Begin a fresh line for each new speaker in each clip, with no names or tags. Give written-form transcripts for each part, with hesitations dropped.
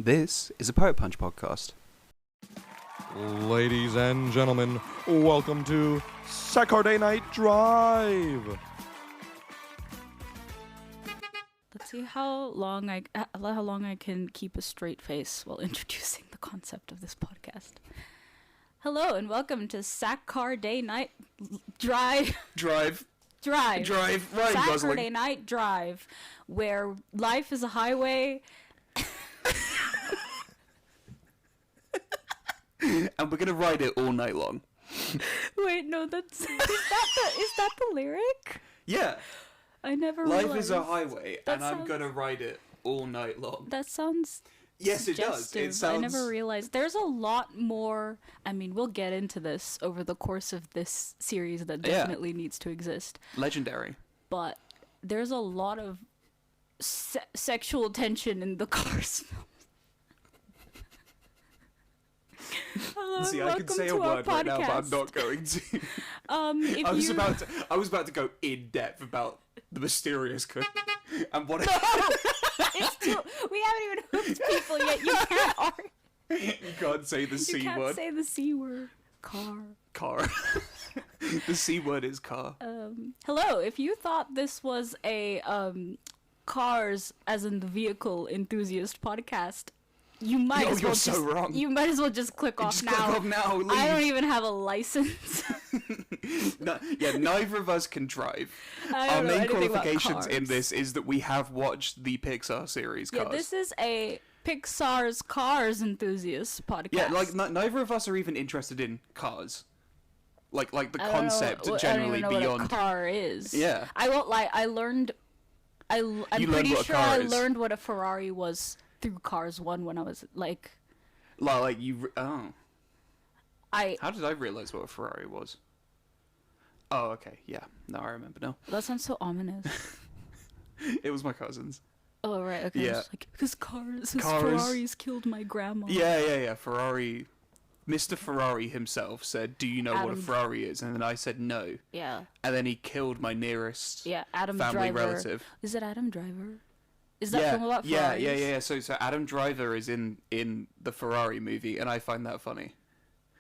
This is a Poet Punch podcast.
Ladies and gentlemen, welcome to Saturday Night Drive.
Let's see how long I can keep a straight face while introducing the concept of this podcast. Hello and welcome to Saturday Night Drive.
Drive. Ryan
Saturday
Gosling.
Night Drive, where life is a highway.
And we're gonna ride it all night long.
Wait, no, is that the lyric?
Yeah.
I never
Life
realized.
is a highway,
That
and I'm
sounds-
gonna ride it all night long.
That sounds
Yes, it does.
suggestive.
It sounds.
I never realized. There's a lot more. I mean, we'll get into this over the course of this series that
Yeah.
definitely needs to exist.
Legendary.
But there's a lot of sexual tension in the Cars films. Hello,
See, I
welcome
can say
to
a
our
word right now, but I'm
podcast.
not going to.
If
I was
you...
about to go in depth about the mysterious and what.
It's too... We haven't even hooked people yet. You can't.
You can't say the
You
C
can't
word.
say the C word.
Car. The C word is car.
Hello, if you thought this was a cars as in the vehicle enthusiast podcast, you might as well
you're so wrong.
You might as well just click off
Just
now.
click off now, leave.
I don't even have a license.
Neither of us can drive.
I
Our
don't know
main
anything about
qualifications in
cars.
this is that we have watched the Pixar series Cars.
Yeah, this is a Pixar's Cars enthusiast podcast.
Yeah, like neither of us are even interested in cars. Like the
I don't know
concept
what-
generally
I don't even know
beyond.
what a car is.
Yeah.
I won't lie. I'm
learned
pretty
what a
sure
car
I
is.
learned what a Ferrari was through Cars 1 when I was like.
Like you. Oh.
How
How did I realize what a Ferrari was? Oh, okay. Yeah. No, I remember now.
that sounds so ominous.
It was my cousins.
Oh right, okay.
Yeah.
I was just like, because
Cars.
Ferraris killed my grandma.
Yeah. Ferrari. Mr. Ferrari himself said, "Do you know what a
Adam-
Ferrari is?" And then I said no.
Yeah.
And then he killed my nearest
Adam
family
Driver.
relative.
Is it Adam Driver? Is that film about Ferraris?
Yeah. So Adam Driver is in the Ferrari movie, and I find that funny.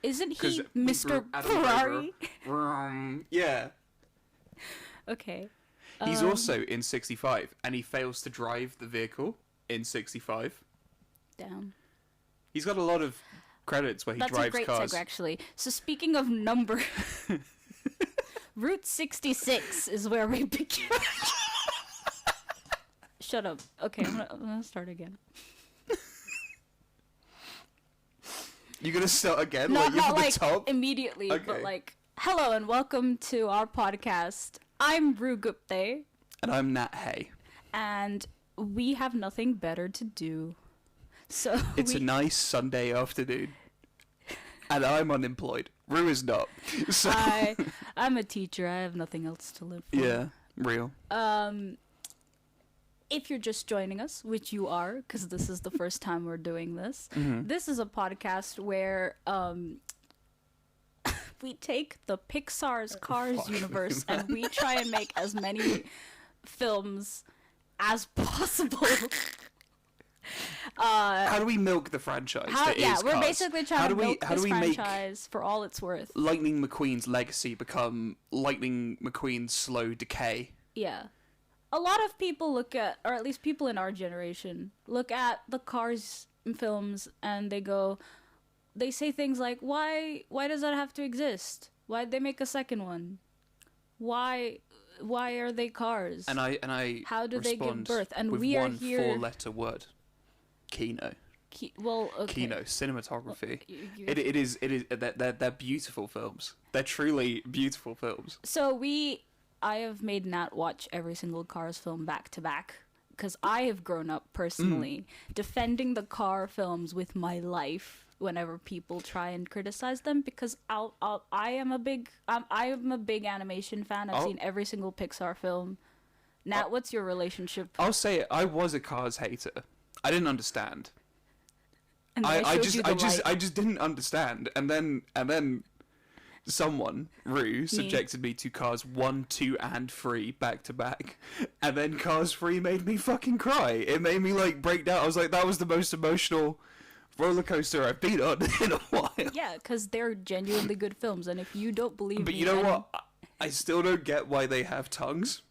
Isn't
'Cause
he Mr.
Adam
Ferrari?
Yeah.
Okay.
He's also in 65, and he fails to drive the vehicle in 65.
Down.
He's got a lot of credits where he
That's a
drives
great
cars.
segue, actually. So speaking of number, Route 66 is where we begin. Shut up. Okay, I'm gonna start again.
You're gonna start again,
Not
from
like
the top.
immediately,
Okay.
but like, hello and welcome to our podcast. I'm Rue Gupte,
And I'm Nat Hay.
and we have nothing better to do. So
It's a nice Sunday afternoon, and I'm unemployed. Rue is not. So
I'm a teacher. I have nothing else to live for.
yeah, real.
If you're just joining us, which you are, because this is the first time we're doing this,
Mm-hmm.
this is a podcast where we take the Pixar's Cars universe and we try and make as many films as possible.
How do we milk the franchise? that is
we're
Cars?
basically trying to milk
how
this
do we make
franchise for all it's worth.
Lightning McQueen's legacy become Lightning McQueen's slow decay?
Yeah. A lot of people look at, or at least people in our generation, look at the Cars films and they say things like, why does that have to exist? Why'd they make a second one? Why are they cars?
And I
How do they give
respond
birth? And
with
we are
one
here-
4-letter word. Kino.
Okay.
Kino, cinematography.
You-
It is they're beautiful films. They're truly beautiful films.
So I have made Nat watch every single Cars film back to back because I have grown up personally defending the car films with my life whenever people try and criticize them because I am a big animation fan. I've seen every single Pixar film. Nat, what's your relationship?
I'll say it. I was a Cars hater. I didn't understand.
And then
I
showed you the light.
just didn't understand. And then someone, Rue, subjected me to Cars 1, 2, and 3 back to back. And then Cars 3 made me fucking cry. It made me, like, break down. I was like, that was the most emotional roller coaster I've been on in a while.
Yeah, because they're genuinely good films, and if you don't believe
But
me,
you know
then-
what? I still don't get why they have tongues.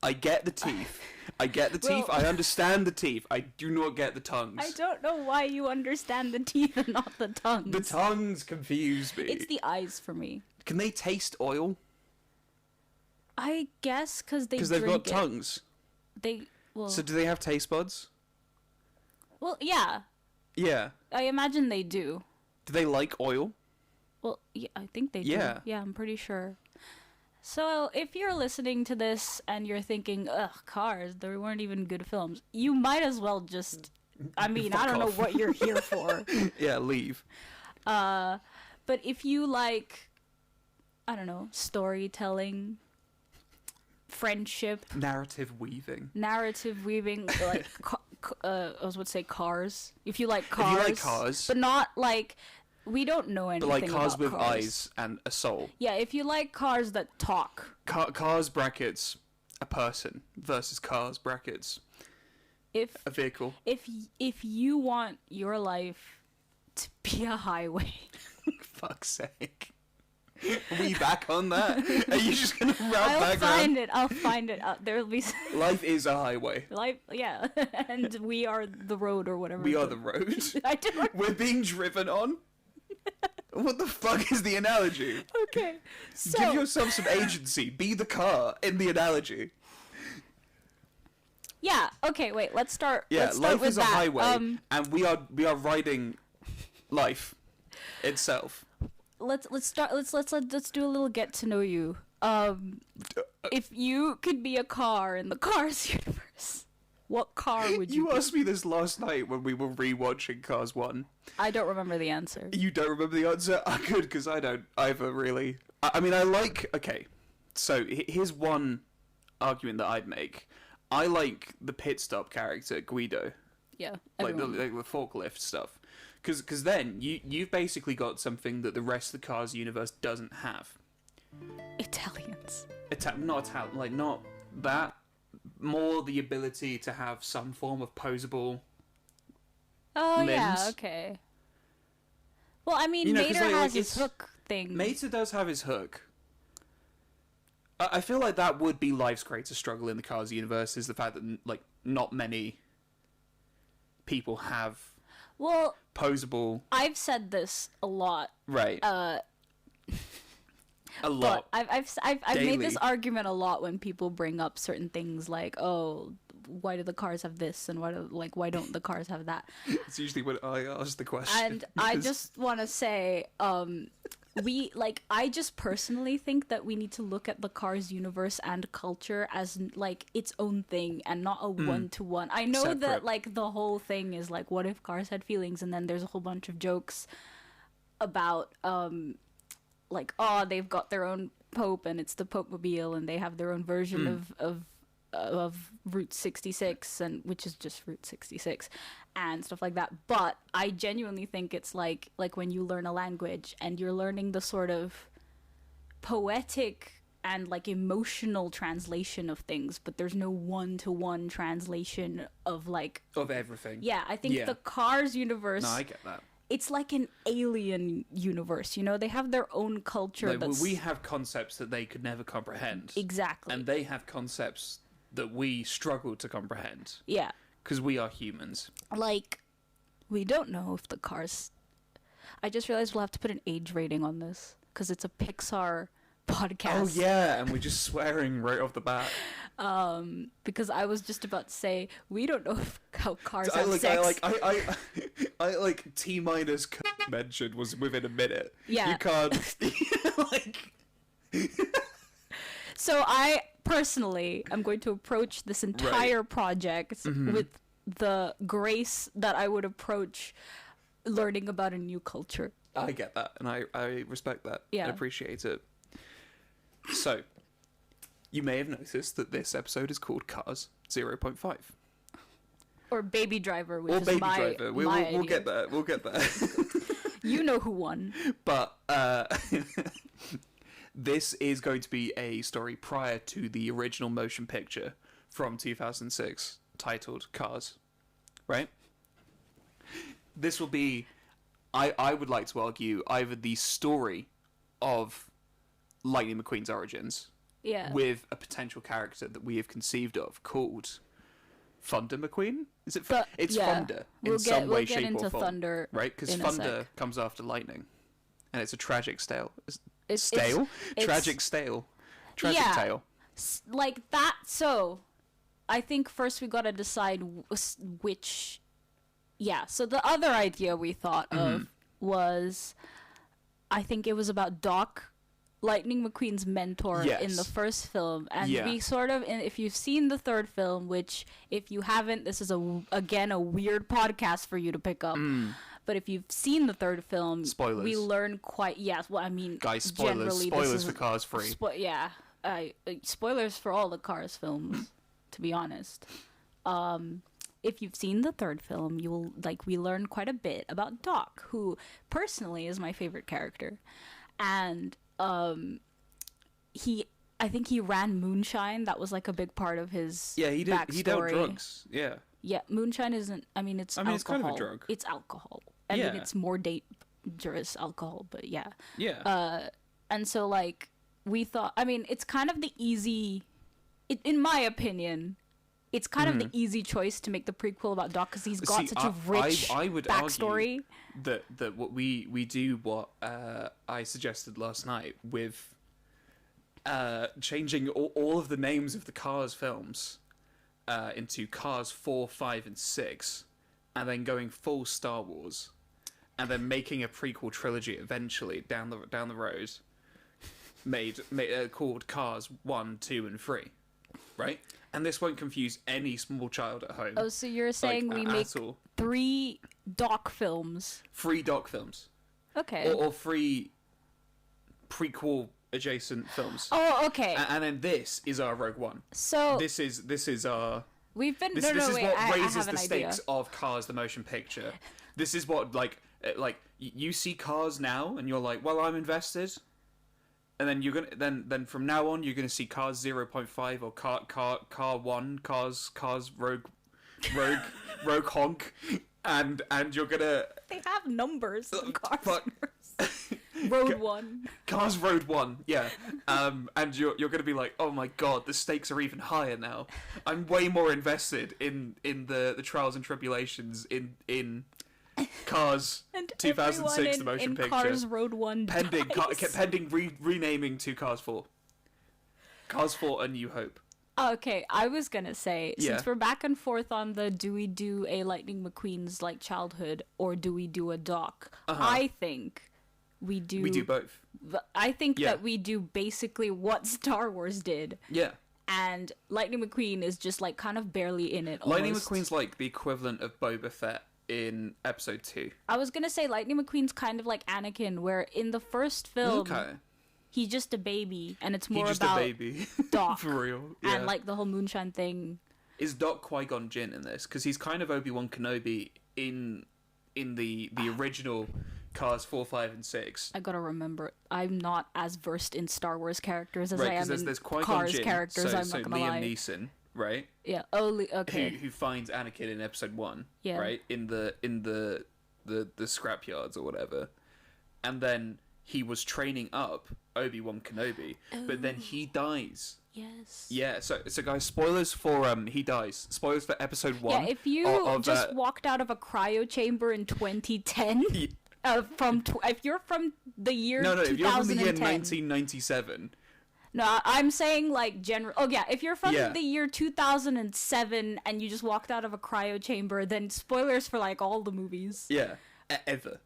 I get the teeth. I get the teeth.
Well-
I understand the teeth. I do not get the tongues.
I don't know why you understand the teeth and not the tongues.
The tongues confuse me.
It's the eyes for me.
Can they taste oil?
I guess because
Because they've got
drink it.
tongues.
Well,
So do they have taste buds?
yeah.
Yeah.
I imagine they do.
Do they like oil?
Well, yeah, I think they do.
Yeah.
Yeah, I'm pretty sure. So, if you're listening to this and you're thinking, ugh, Cars, there weren't even good films, you might as well just, I mean, I
Fuck
don't
off.
know what you're here for.
Yeah, leave.
But if you like, I don't know, storytelling, friendship,
Narrative weaving.
narrative weaving, like, I was about to say Cars. If you like
If
Cars.
you like Cars,
But not like, we don't know anything
but like Cars
about
with
Cars.
eyes and a soul.
Yeah, if you like Cars that talk.
Cars brackets a person versus Cars brackets
If
a vehicle.
if you want your life to be a highway,
Fuck's sake. Are we back on that? Are you just gonna route
I'll
back around?
find it. I'll find it. There'll be
Life is a highway.
life. Yeah, and we are the road or whatever.
We are the road.
I don't.
We're being driven on. What the fuck is the analogy?
Okay, so
Give yourself some agency. Be the car in the analogy.
yeah. Okay, wait. Let's start.
Yeah,
let's start
life
with
is a
that.
highway, and we are riding life itself.
Let's start. Let's do a little get to know you. If you could be a car in the Cars universe, what car would you?
You asked me this last night when we were rewatching Cars 1.
I don't remember the answer.
You don't remember the answer? Good, because I don't either, really. I mean, I like... Okay, so here's one argument that I'd make. I like the pit stop character, Guido.
Yeah,
Like the
everyone.
forklift stuff. Because then you've basically got something that the rest of the Cars universe doesn't have.
Italians.
Not Italian, like, not that. More the ability to have some form of posable...
Oh yeah,
limbs.
okay. Well, I mean,
You know, 'cause,
Mater
like,
has
it's-
his hook thing.
Mater does have his hook. I feel like that would be life's greatest struggle in the Cars universe, is the fact that, like, not many people have
Well,
posable...
I've said this a lot.
Right.
A
lot.
But I've made this
Daily.
argument a lot when people bring up certain things like, oh, why do the cars have this and why don't the cars have that?
It's usually when I ask the question.
And I
because-
just want to say, I just personally think that we need to look at the Cars universe and culture as like its own thing and not a one-to-one. I know that
Separate.
like the whole thing is like, what if cars had feelings? And then there's a whole bunch of jokes about like, oh, they've got their own Pope and it's the Pope-mobile and they have their own version of Route 66, and which is just Route 66 and stuff like that. But I genuinely think it's like when you learn a language and you're learning the sort of poetic and like emotional translation of things, but there's no one-to-one translation of like,
Of everything.
yeah, I think
Yeah.
the Cars universe,
No, I get that.
it's like an alien universe, you know? They have their own culture
Like,
that's...
we have concepts that they could never comprehend.
Exactly.
And they have concepts that we struggle to comprehend.
Yeah.
Because we are humans.
Like, we don't know if the Cars... I just realized we'll have to put an age rating on this, because it's a Pixar podcast.
Oh, yeah, and we're just swearing right off the bat.
Because I was just about to say, we don't know how cars
I
have
like,
sex.
I like T minus mentioned was within a minute.
Yeah.
You can't like.
So I personally am going to approach this entire project
Mm-hmm.
with the grace that I would approach learning about a new culture.
I get that, and I respect that.
Yeah.
I appreciate it. So, you may have noticed that this episode is called Cars 0.5.
Or Baby Driver, which
Or
is
Baby
my
Driver. We'll
idea.
get there. We'll get there.
You know who won.
But this is going to be a story prior to the original motion picture from 2006 titled Cars, right? This will be, I would like to argue, either the story of Lightning McQueen's origins
Yeah.
with a potential character that we have conceived of called Thunder McQueen? Is it? It's
yeah.
Thunder in some way, shape,
into
or form,
Thunder,
right? Because
in a
Thunder
sec.
comes after Lightning, and it's a tragic stale.
It's-
Tragic stale. Tragic
Yeah.
tale.
Like that. So, I think first we gotta decide which. Yeah. So the other idea we thought of was, I think it was about Doc, Lightning McQueen's mentor
Yes.
in the first film, and
Yeah.
we sort of, if you've seen the third film, which if you haven't, this is again a weird podcast for you to pick up. But if you've seen the third film,
Spoilers.
we learn quite. Yes, well, I mean,
Guys, spoilers.
generally,
Spoilers
this is
for Cars 3.
yeah, spoilers for all the Cars films. To be honest, if you've seen the third film, we learn quite a bit about Doc, who personally is my favorite character, and I think he ran moonshine. That was like a big part of his
Yeah, he did.
backstory.
He dealt drugs. Yeah.
Yeah, moonshine isn't. I mean, it's alcohol.
It's kind of a drug.
It's alcohol. I mean,
Yeah.
it's more dangerous alcohol, but yeah.
Yeah.
And so, like, we thought. I mean, it's kind of the easy. In my opinion, it's kind of the easy choice to make the prequel about Doc because he's got
See,
such a rich
I would
backstory.
argue that what we do what I suggested last night with changing all of the names of the Cars films into Cars 4, 5, and 6, and then going full Star Wars, and then making a prequel trilogy eventually down the road, made called Cars 1, 2, and 3, right? And this won't confuse any small child at home.
Oh, so you're saying we make
at all.
3 Doc films?
3 Doc films.
Okay.
Or 3 prequel adjacent films.
Oh, okay.
And then this is our Rogue One.
So
This is our
we've been
this
no,
is
wait,
what
I
raises
have
the
an
stakes
idea.
of Cars the motion picture. This is what you see Cars now and you're like, well, I'm invested. And then you're gonna then from now on you're gonna see Cars 0.5 or Car 1, Cars Rogue Honk, and you're gonna
They have numbers. Cars.
fuck.
Road 1.
Cars Road 1, yeah. And you're gonna be like, oh my god, the stakes are even higher now. I'm way more invested in the trials and tribulations in Cars
And
2006,
everyone
the motion
in
picture.
Cars Road 1
Pending
dies.
renaming to Cars 4. Cars 4 A New Hope.
Okay, I was gonna say,
Yeah.
since we're back and forth on the do we do a Lightning McQueen's like childhood or do we do a Doc, I think we do.
We do both.
I think
Yeah.
that we do basically what Star Wars did,
Yeah.
and Lightning McQueen is just like kind of barely in it.
Lightning
almost.
McQueen's like the equivalent of Boba Fett in Episode 2.
I was gonna say Lightning McQueen's kind of like Anakin, where in the first film
Okay.
he's just a baby, and it's
He's
more
just
about
a baby.
Doc
For real. Yeah.
and like the whole moonshine thing.
Is Doc Qui-Gon Jinn in this? Because he's kind of Obi-Wan Kenobi in the original Cars 4, 5, and 6.
I gotta remember, I'm not as versed in Star Wars characters as
Right,
I am
because
in
there's Qui-Gon
Cars
Jinn,
characters.
so,
I'm
so
not gonna
Liam
lie.
Neeson, right?
Yeah. Oh, okay.
Who finds Anakin in Episode 1,
Yeah.
right? In the scrapyards or whatever. And then he was training up Obi-Wan Kenobi, but then he dies.
Yes.
Yeah, so guys, spoilers for he dies. Spoilers for Episode 1.
Yeah, if you
of,
just walked out of a cryo chamber in 2010,
Ye-
if you're from the year
no, if you're from the year
2010,
1997,
no, I'm saying like general. Oh yeah, if you're from
Yeah.
the year 2007 and you just walked out of a cryo chamber, then spoilers for like all the movies
yeah,
ever.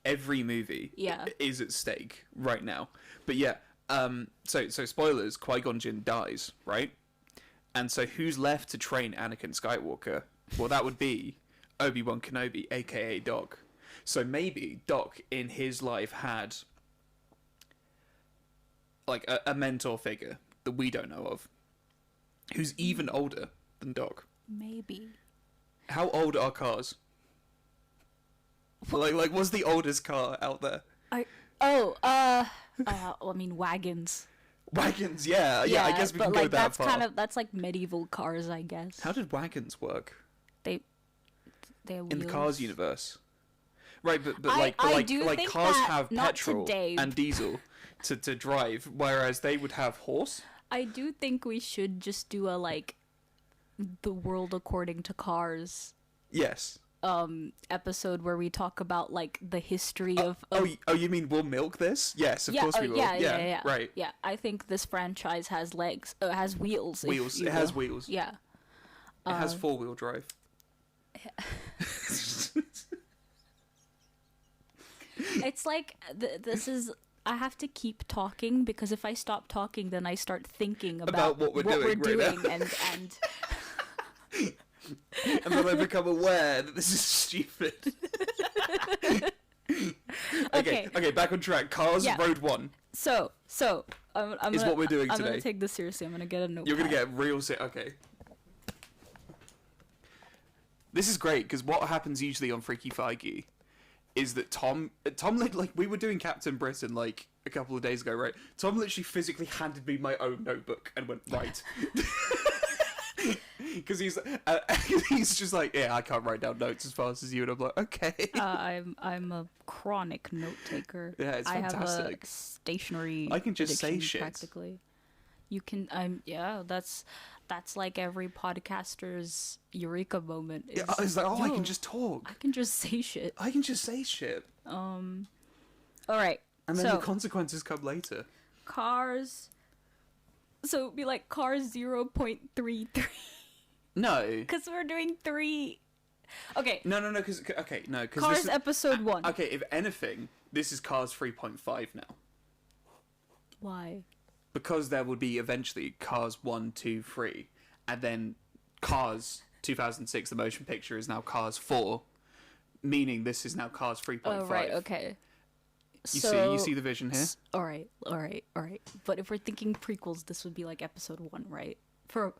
every movie
Yeah.
is at stake right now. But yeah, so spoilers, Qui-Gon Jinn dies, right? And so who's left to train Anakin Skywalker? Well, that would be Obi-Wan Kenobi, aka Doc. So maybe Doc in his life had like a mentor figure that we don't know of, who's even older than Doc.
Maybe.
How old are Cars? Like what's the oldest car out there?
I mean wagons.
Wagons, yeah. I guess we can go that far.
That's like medieval cars, I guess.
How did wagons work?
They have wheels.
In the Cars universe? Right, but
I do
like
think
cars
that
have
not
petrol
today.
and diesel to drive, whereas they would have horse.
I do think we should just do a the world according to cars
Yes.
episode where we talk about like the history of
you mean we'll milk this? Yes, of course we will.
Yeah.
Right.
Yeah, I think this franchise has legs, has wheels.
Wheels. It has wheels.
Yeah.
It has 4-wheel drive.
It's like this is. I have to keep talking because if I stop talking, then I start thinking about
what we're doing right now.
and
and then I become aware that this is stupid. Okay, back on track. Cars Road 1.
So I'm
is what we're doing
I'm
today.
gonna take this seriously. I'm gonna get a notepad.
You're gonna get real okay. This is great because what happens usually on Freaky Feige is that Tom, like we were doing Captain Britain like a couple of days ago, right? Tom literally physically handed me my own notebook and went, right. Because he's just like, yeah, I can't write down notes as fast as you, and I'm like, okay.
I'm a chronic note taker.
Yeah, it's fantastic.
I have a stationary.
I can just say shit.
Practically, you can. That's like every podcaster's eureka moment.
It's like, I can just talk.
I can just say shit.
All
right.
And then the consequences come later.
Cars. So it'd be like Cars 0.33.
No.
Because we're doing 3. Okay.
No. Because
Cars episode 1.
Okay, if anything, this is Cars 3.5 now.
Why?
Because there would be eventually Cars 1, 2, 3, and then Cars 2006, the motion picture, is now Cars 4, meaning this is now Cars 3.5.
Oh, right, okay.
You see the vision here?
All right. But if we're thinking prequels, this would be like episode 1, right? For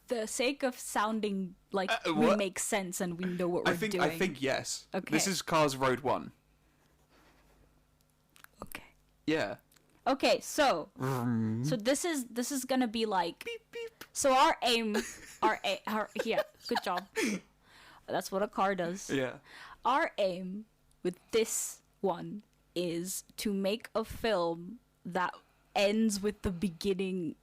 the sake of sounding like we make sense and we know what we're doing.
I think yes.
Okay.
This is Cars Road 1.
Okay.
Yeah.
Okay, so this is gonna be like beep, beep. So our yeah, good job. That's what a car does.
Yeah.
Our aim with this one is to make a film that ends with the beginning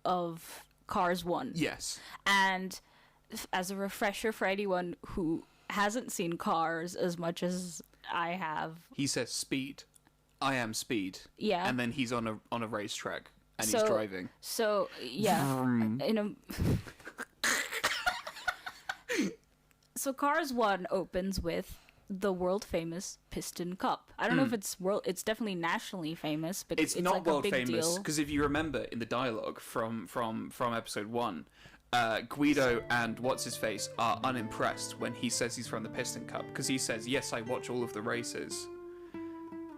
of Cars 1.
Yes.
And as a refresher for anyone who hasn't seen Cars as much as I have,
he says speed. I am speed.
Yeah.
And then he's on a racetrack and he's driving.
So yeah. So Cars 1 opens with the world famous Piston Cup. I don't know if it's definitely nationally famous, but it's
not
like
world
a big
famous
deal.
because if you remember in the dialogue from episode 1, Guido and what's his face are unimpressed when he says he's from the Piston Cup because he says, yes, I watch all of the races,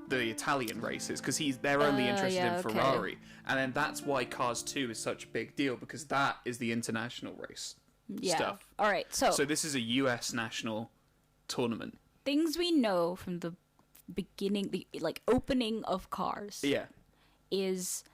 the Italian races, because they're only interested in Ferrari. And then that's why Cars 2 is such a big deal, because that is the international race stuff.
All right, so
this is a US national tournament.
Things we know from the beginning, the opening of Cars.
Yeah.
Is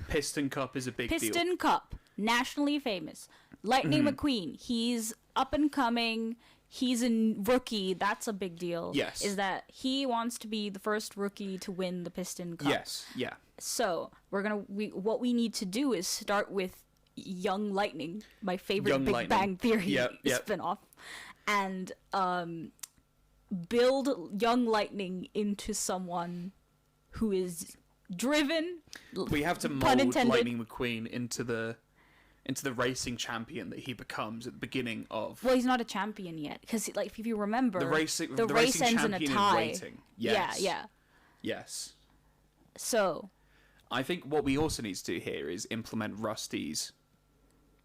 Piston Cup is a big deal.
Piston Cup, nationally famous. Lightning McQueen, he's up and coming. He's a rookie. That's a big deal.
Yes.
Is that he wants to be the first rookie to win the Piston Cup.
Yes. Yeah.
So what we need to do is start with Young Lightning, my favorite Big Bang Theory spinoff, and build Young Lightning into someone who is driven.
We have to mold Lightning McQueen into the racing champion that he becomes at the beginning of.
Well, he's not a champion yet because, if you remember, the race ends in a tie.
Waiting. Yes.
Yeah.
Yes.
So,
I think what we also need to do here is implement Rusty's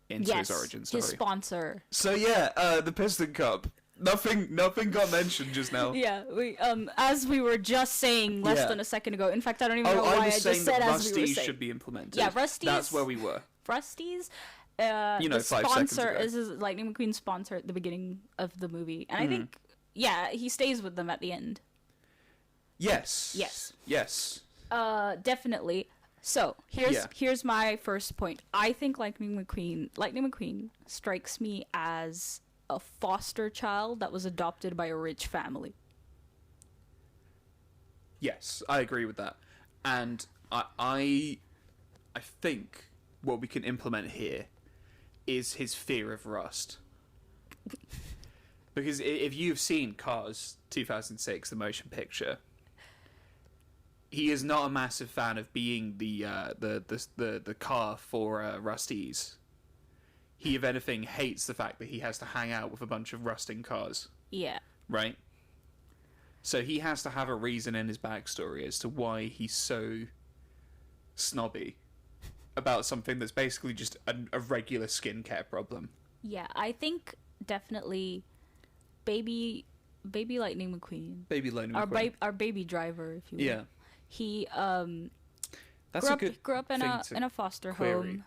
into his origin story.
His sponsor.
So the Piston Cup. Nothing got mentioned just now.
Yeah, we as we were just saying less than a second ago. In fact, I don't even know why I just said as we were saying.
Should be implemented.
Yeah, Rusty's.
That's where we were.
Rusty's.
The
5 seconds
ago.
Is his Lightning McQueen's sponsor at the beginning of the movie, and I think he stays with them at the end.
Yes.
Yes.
Yes.
Definitely. So
Yeah.
here's my first point. I think Lightning McQueen strikes me as a foster child that was adopted by a rich family.
Yes, I agree with that. And I think what we can implement here is his fear of rust. Because if you've seen Cars 2006, the motion picture, he is not a massive fan of being the car for Rusties. He, if anything, hates the fact that he has to hang out with a bunch of rusting cars.
Yeah.
Right? So he has to have a reason in his backstory as to why he's so snobby about something that's basically just a regular skincare problem.
Yeah, I think definitely baby Lightning McQueen.
Baby Lightning McQueen.
Our baby driver, if you will.
Yeah.
He
That's
grew up in a foster
query.
home.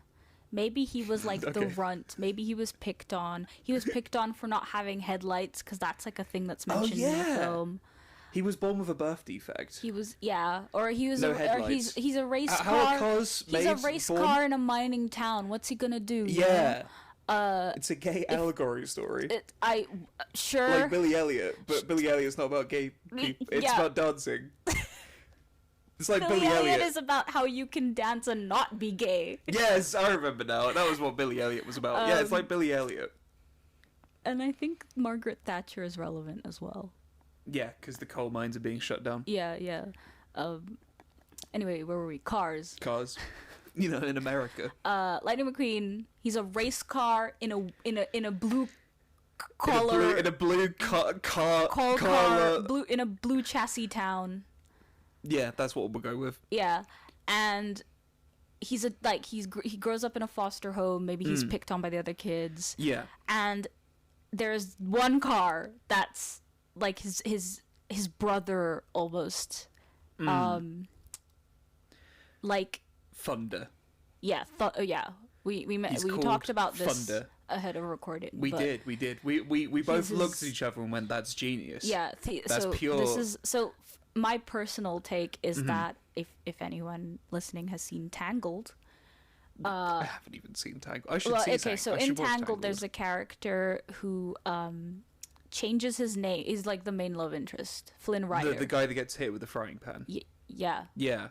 Maybe he was like the runt. Maybe he was picked on. He was picked on for not having headlights because that's like a thing that's mentioned in the film.
He was born with a birth defect.
He was or he was
No
or
headlights.
he's a race
How
car.
are cars
He's a
made,
race
born?
car in a mining town. What's he gonna do? you
Yeah.
know?
It's a gay allegory story.
Sure.
Like Billy Elliot, but Billy Elliot's not about gay people. It's
Yeah.
about dancing. It's like
Billy Elliot
Elliot.
is about how you can dance and not be gay.
Yes, I remember now. That was what Billy Elliot was about. Yeah, it's like Billy Elliot.
And I think Margaret Thatcher is relevant as well.
Yeah, because the coal mines are being shut down.
Yeah. Anyway, where were we? Cars.
Cars. In America.
Lightning McQueen. He's a race car in a blue
collar.
collar.
In a blue
car. Blue in a blue chassis town.
Yeah, that's what we'll go with.
Yeah, and he grows up in a foster home. Maybe he's picked on by the other kids.
Yeah.
And there's one car that's like his brother almost. Like
Thunder.
yeah, we
He's
talked
called
about this
Thunder.
ahead of recording.
We did. We both looked at each other and went, "That's genius."
Yeah,
That's
so
pure.
This is so. My personal take is that if anyone listening has seen Tangled,
I haven't even seen Tangled. I should
well,
see
okay, so
I
in
should watch
Tangled, there's a character who changes his name. He's like the main love interest, Flynn Rider.
the guy that gets hit with the frying pan.
Yeah.
Yeah.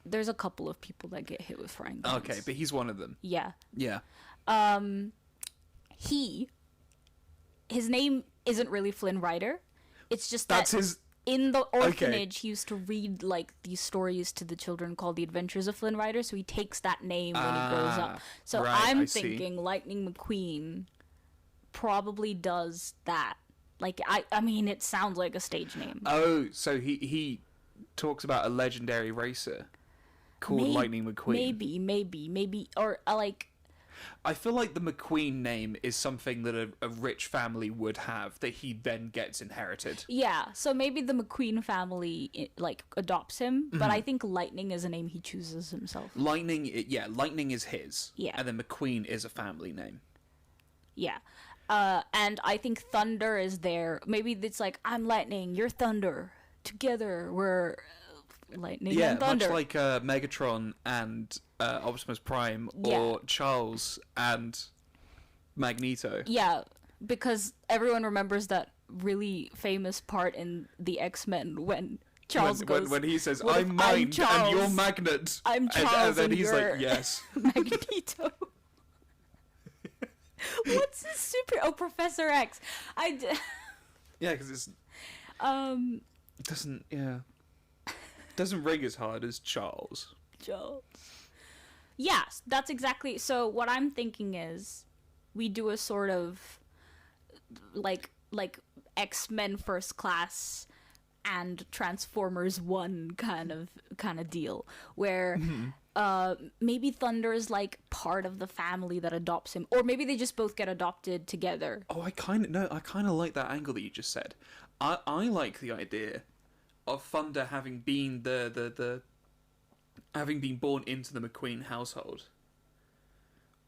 There's a couple of people that get hit with frying pans.
Okay, but he's one of them.
Yeah.
Yeah.
His name isn't really Flynn Rider. It's just
That's
that
his.
in the orphanage, he used to read like these stories to the children called The Adventures of Flynn Rider, so he takes that name when he grows up. So
right, I
I'm
see.
thinking Lightning McQueen probably does that. Like I mean, it sounds like a stage name.
Oh, so he talks about a legendary racer called Lightning McQueen.
Maybe, or like.
I feel like the McQueen name is something that a rich family would have that he then gets inherited.
Yeah, so maybe the McQueen family like adopts him, but I think Lightning is a name he chooses himself.
Lightning is his.
Yeah.
And then McQueen is a family name.
Yeah. And I think Thunder is there. Maybe it's like, I'm Lightning, you're Thunder. Together we're Lightning and Thunder.
Yeah, much like Megatron and Optimus Prime,
Yeah.
or Charles and Magneto.
Yeah, because everyone remembers that really famous part in the X-Men when Charles goes...
When he says,
"What if
I'm mind
Charles?
and you're magnet."
I'm Charles
and then he's
you're
like, yes.
Magneto. What's his super... Oh, Professor X.
Yeah, because it's... doesn't ring as hard as Charles.
Charles. Yes, that's exactly... So what I'm thinking is we do a sort of like X-Men First Class and Transformers 1 kind of deal where maybe Thunder is like part of the family that adopts him, or maybe they just both get adopted together.
Oh, I kind of like that angle that you just said. I like the idea of Thunder having been having been born into the McQueen household,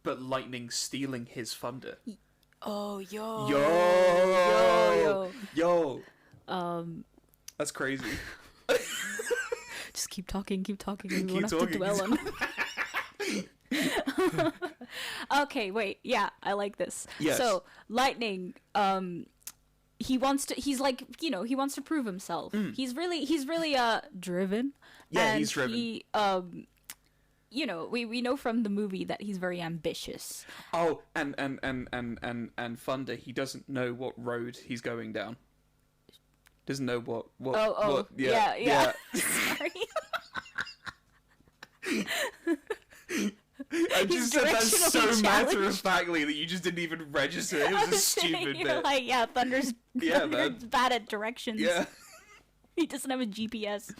but Lightning stealing his thunder.
Oh, yo.
Yo. That's crazy.
Just keep talking, and
Keep
we won't have to
talking.
dwell on it. Okay, wait. Yeah, I like this.
Yes.
So, Lightning, he wants to prove himself. He's really driven.
Yeah,
and
he's driven.
He, we know from the movie that he's very ambitious.
Oh, and Thunder, he doesn't know what road he's going down. Doesn't know what
Yeah. Sorry.
I just said that so
directionally
matter of factly that you just didn't even register. It was a stupid
You're
bit.
like, yeah, Thunder's
Yeah, man.
bad at directions.
Yeah.
He doesn't have a GPS.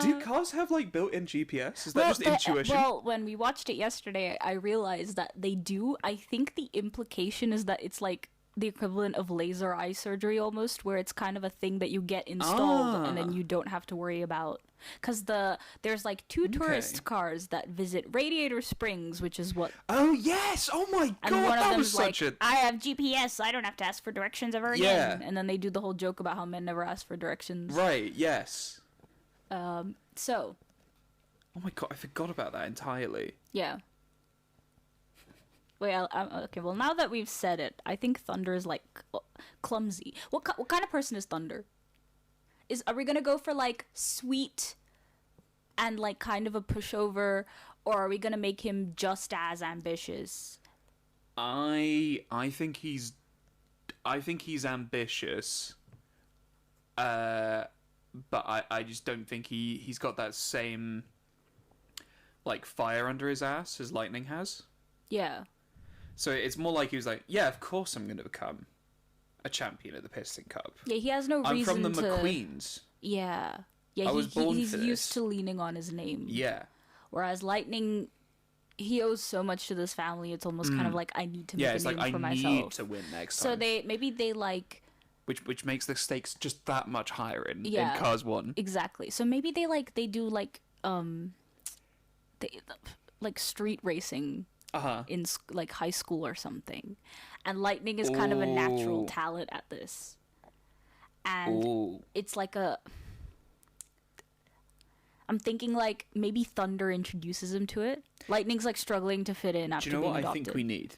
Do cars have like built-in GPS? Is that just intuition?
Well, when we watched it yesterday, I realized that they do. I think the implication is that it's like the equivalent of laser eye surgery almost, where it's kind of a thing that you get installed and then you don't have to worry about. Because there's like two tourist cars that visit Radiator Springs, which is what.
Oh yes! Oh my
And
god,
one of
that
them's
was
like,
such a.
I have GPS, I don't have to ask for directions ever
Yeah.
again. And then they do the whole joke about how men never ask for directions.
Right. Yes.
So,
Oh my god, I forgot about that entirely.
yeah. Wait, okay, well, now that we've said it, I think Thunder is, like, clumsy. What kind of person is Thunder? Are we gonna go for, like, sweet and, like, kind of a pushover, or are we gonna make him just as ambitious?
I think he's ambitious. But I just don't think he's got that same like fire under his ass as Lightning has.
Yeah.
So it's more like he was like, yeah, of course I'm going to become a champion at the Piston Cup.
Yeah, he has no
I'm
reason
from the
to...
McQueens.
Yeah. Yeah,
I was born
he's
for
used
this.
to leaning on his name.
Yeah.
Whereas Lightning, he owes so much to this family, it's almost kind of like, I need to make
Yeah,
a
it's
name
like
for
I
myself.
need to win next
So
time.
maybe they like...
Which makes the stakes just that much higher in
Yeah.
Cars 1.
Exactly. So maybe they do like like street racing
Uh-huh.
in like high school or something, and Lightning is kind of a natural
Ooh.
talent at this, and
Ooh.
it's like I'm thinking like maybe Thunder introduces him to it. Lightning's like struggling to fit in
Do
after
you know
being
what
adopted.
I think we need?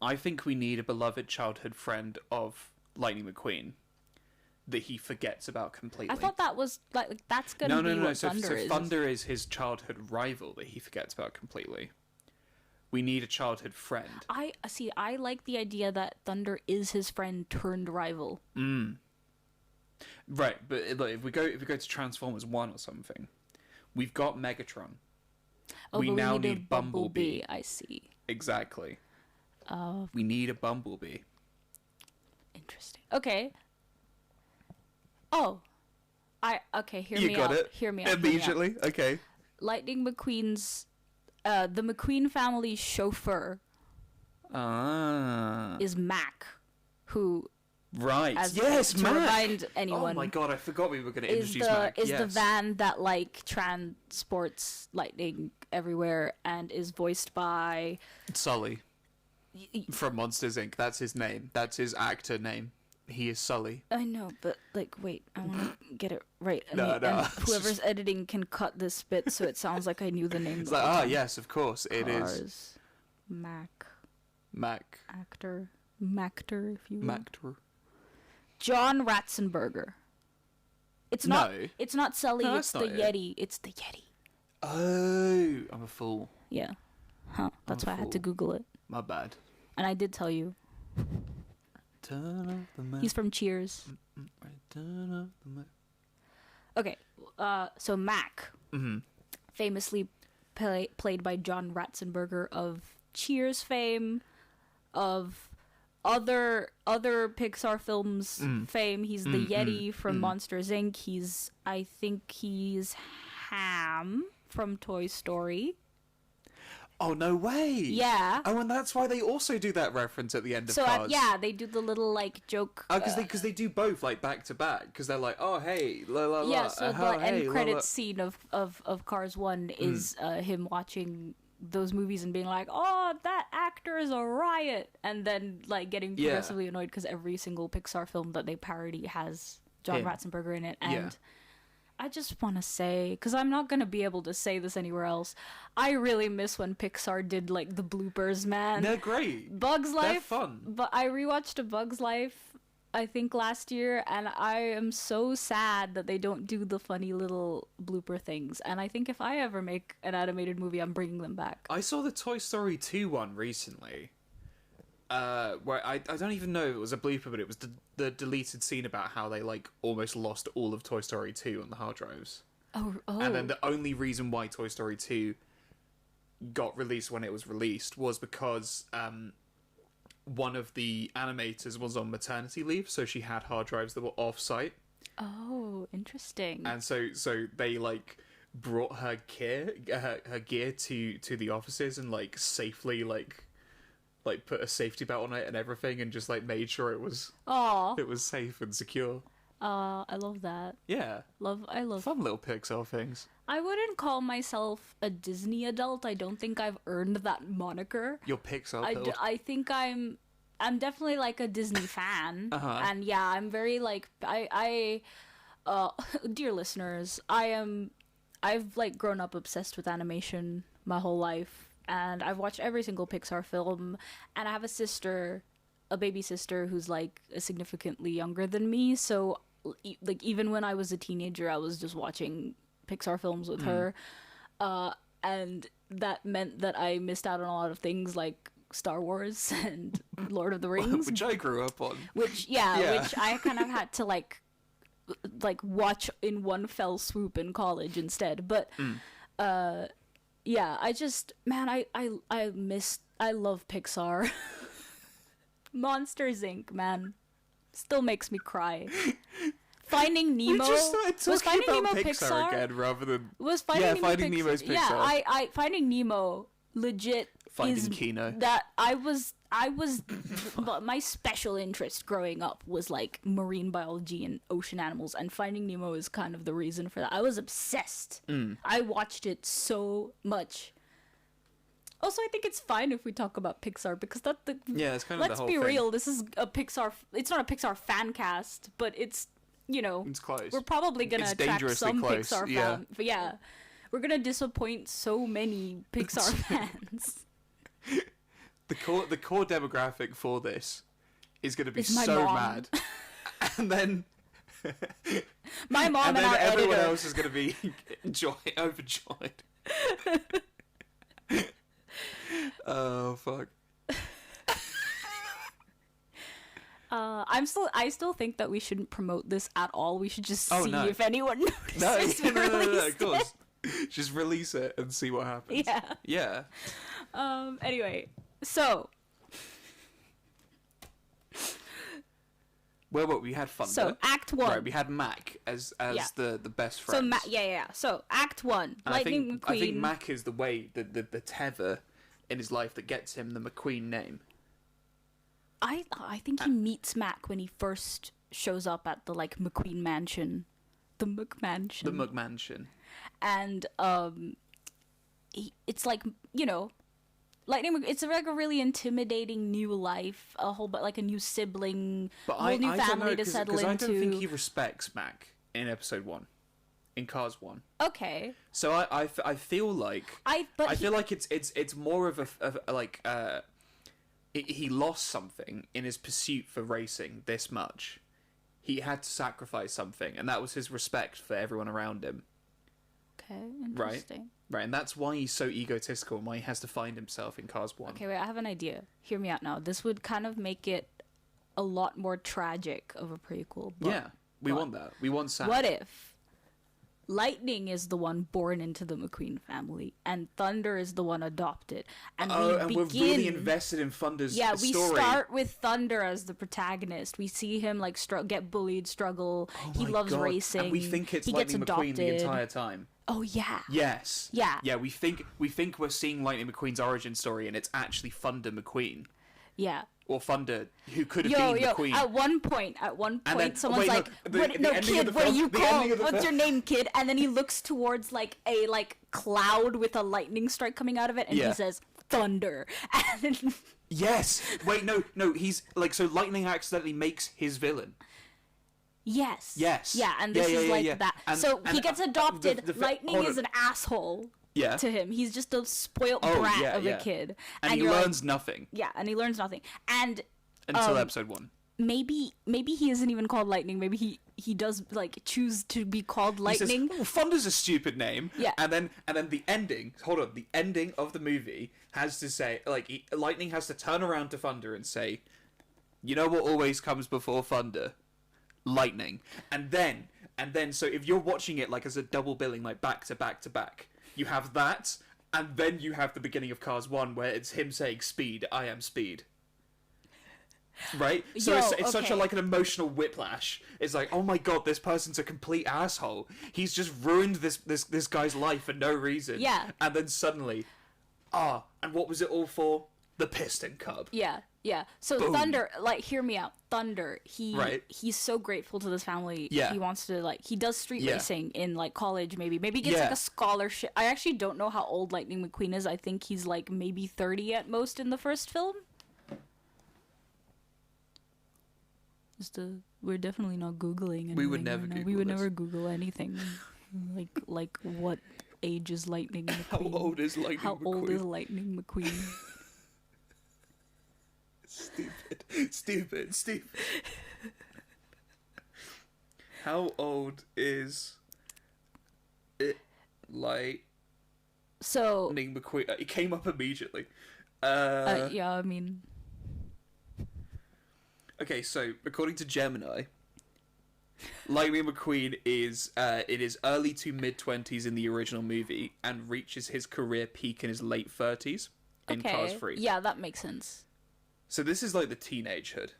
I think we need a beloved childhood friend of Lightning McQueen that he forgets about completely.
I thought that was like that's gonna be what
So
Thunder is.
Thunder is his childhood rival that he forgets about completely. We need a childhood friend.
I see. I like the idea that Thunder is his friend turned rival.
Right, but look, if we go to Transformers 1 or something, we've got Megatron.
Oh,
we
but
now
we need a
need Bumblebee.
I see.
Exactly. We need a Bumblebee.
Interesting. Okay. Oh. Hear
You
me
got
out.
it
Hear me out.
immediately. Okay.
Lightning McQueen's the McQueen family's chauffeur
Ah.
is Mac, who
Right.
as
Yes,
to
Mac.
remind anyone
Oh my god, I forgot we were going to
is
introduce
the
Mac.
is
Yes.
the van that like transports Lightning everywhere and is voiced by
Sully from Monsters Inc. That's his name. That's his actor name. He is Sully.
I know, but like wait, I want to get it right.
No.
And whoever's editing can cut this bit so it sounds like I knew the name.
It's
the
like,
whole time.
yes, of course, it is
Cars, Mac
Mac.
actor, Mactor, if you will.
Mactor.
John Ratzenberger. It's not.
No.
It's not Sully.
No,
it's
that's
the
not it.
Yeti. It's the Yeti.
Oh, I'm a fool.
Yeah. Huh. That's why I had to
fool.
Google it,
My bad.
and I did tell you.
Turn off the map.
He's from Cheers.
Turn off the map.
Okay. So Mac, famously played by John Ratzenberger of Cheers fame, of other Pixar films fame. He's the Yeti from Monsters Inc. I think he's Ham from Toy Story.
Oh, no way.
Yeah.
Oh, and that's why they also do that reference at the end of
So
Cars.
they do the little like joke.
Because they do both like back to back. Because they're like, oh hey, la la la.
Yeah, so the
oh, hey,
end
la,
credits
la.
scene of Cars 1 is him watching those movies and being like, oh, that actor is a riot, and then like getting progressively annoyed because every single Pixar film that they parody has John Ratzenberger in it. And I just want to say, because I'm not going to be able to say this anywhere else, I really miss when Pixar did like the bloopers, man.
They're great.
Bugs Life.
They're fun.
But I rewatched A Bug's Life, I think last year, and I am so sad that they don't do the funny little blooper things. And I think if I ever make an animated movie, I'm bringing them back.
I saw the Toy Story 2 one recently. Where I don't even know if it was a blooper, but it was the deleted scene about how they like almost lost all of Toy Story 2 on the hard drives.
Oh.
And then the only reason why Toy Story 2 got released when it was released was because one of the animators was on maternity leave, so she had hard drives that were off-site.
Oh, interesting.
And so they like brought her gear to the offices and like safely like put a safety belt on it and everything, and just like made sure it was safe and secure.
I love that.
Yeah.
I love
fun little Pixar things.
I wouldn't call myself a Disney adult. I don't think I've earned that moniker.
Your Pixar build.
I think I'm definitely like a Disney fan. And yeah, I'm very like dear listeners, I've like grown up obsessed with animation my whole life, and I've watched every single Pixar film, and I have a baby sister who's like significantly younger than me, so like even when I was a teenager I was just watching Pixar films with her, and that meant that I missed out on a lot of things like Star Wars and Lord of the Rings,
which I grew up on,
which I kind of had to like watch in one fell swoop in college instead. But yeah, I just, man, I love Pixar. Monsters Inc., man, still makes me cry. Finding Nemo.
We just started talking
was Finding
about
Nemo
Pixar again rather than
was Finding
Nemo's Pixar.
Yeah, I Finding Nemo legit
Finding
is
Kino.
that I was but my special interest growing up was like marine biology and ocean animals, and Finding Nemo is kind of the reason for that. I was obsessed. I watched it so much. Also, I think it's fine if we talk about Pixar because it's kind of the whole thing. Let's be real. This is a Pixar. It's not a Pixar fan cast, but it's, you know,
it's close.
We're probably gonna attract some
close.
Pixar fans. But yeah, we're gonna disappoint so many Pixar fans.
The core demographic for this is going to be
my
so
mom.
mad, and then
my mom and our
everyone
editor.
else is going to be overjoyed. Oh fuck.
I still think that we shouldn't promote this at all. We should just see
no.
if anyone notices.
No, of course. Just release it and see what happens.
Yeah. Anyway, so.
Well, we had fun.
So, Act 1.
Right, we had Mac as the best friend.
So, So, Act 1. Lightning McQueen.
I think Mac is the the tether in his life that gets him the McQueen name.
I think he meets Mac when he first shows up at the like McQueen mansion, the McMansion.
The McMansion.
And it's like, you know, Lightning. It's like a really intimidating new life, like a new sibling, whole new family to settle into.
Because I don't think he respects Mac in episode 1, in Cars 1.
Okay.
So I feel like feel like it's more of a like he lost something in his pursuit for racing this much. He had to sacrifice something, and that was his respect for everyone around him.
Okay, interesting.
Right, and that's why he's so egotistical and why he has to find himself in Cars 1.
Okay, wait, I have an idea. Hear me out now. This would kind of make it a lot more tragic of a prequel. But,
we want that. We want sad.
What if Lightning is the one born into the McQueen family, and Thunder is the one adopted, and we're really
invested in Thunder's story.
Yeah, we start with Thunder as the protagonist. We see him like get bullied, struggle. He loves racing.
And we think it's
he
Lightning
gets
McQueen
adopted
the entire time.
Oh yeah.
Yes.
Yeah.
Yeah, we think we're seeing Lightning McQueen's origin story, and it's actually Thunder McQueen.
Yeah.
or Thunder, who could have
Yo,
been McQueen.
at one point,
then-
someone's
wait,
like,
no,
what,
the
no,
ending of
kid,
the
what do
film-
you
the
call,
ending of the
what's
film-
your name, kid? And then he looks towards, like, a, like, cloud with a lightning strike coming out of it, and
Yeah.
he says, Thunder. And then,
Yes. Wait, no. He's like, so Lightning accidentally makes his villain.
yes.
Yes.
Yeah, and this is like that.
And-
so he
and,
gets adopted.
the-
Lightning
hold
is
on.
an asshole
Yeah.
to him. He's just a spoiled
Oh,
brat
yeah,
of
yeah.
a kid.
And he
you're like-
learns nothing
yeah, and he learns nothing. And
until episode 1.
maybe he isn't even called Lightning. Maybe he does like choose to be called Lightning.
He says, Thunder's a stupid name.
Yeah.
And then the ending. Hold on. The ending of the movie has to say, like, Lightning has to turn around to Thunder and say, "You know what always comes before Thunder? Lightning." And then, so if you're watching it like as a double billing, like back to back to back, you have that, and then you have the beginning of Cars 1 where it's him saying, "Speed, I am speed." Right? So
Yo,
it's such
okay.
like an emotional whiplash. It's like, oh my god, this person's a complete asshole. He's just ruined this guy's life for no reason.
Yeah.
And then suddenly, and what was it all for? The Piston Cub.
Yeah. So
Boom.
Thunder, like, hear me out. Thunder,
Right.
he's so grateful to this family.
Yeah.
He wants to, like, he does street
Yeah.
racing in, like, college, maybe. Maybe he gets,
Yeah.
like, a scholarship. I actually don't know how old Lightning McQueen is. I think he's, like, maybe 30 at most in the first film. We're definitely not Googling anything.
We would never
right now.
Google
We would
this.
never Google anything. like, what age is Lightning
How
McQueen?
old is Lightning
How
McQueen?
old is Lightning McQueen?
Stupid. How old is it? Lightning
So,
McQueen. It came up immediately.
yeah, I mean,
Okay, so according to Gemini, Lightning McQueen is in his early to mid-20s in the original movie and reaches his career peak in his late 30s in Cars 3.
Yeah, that makes sense.
So this is like the teenagehood.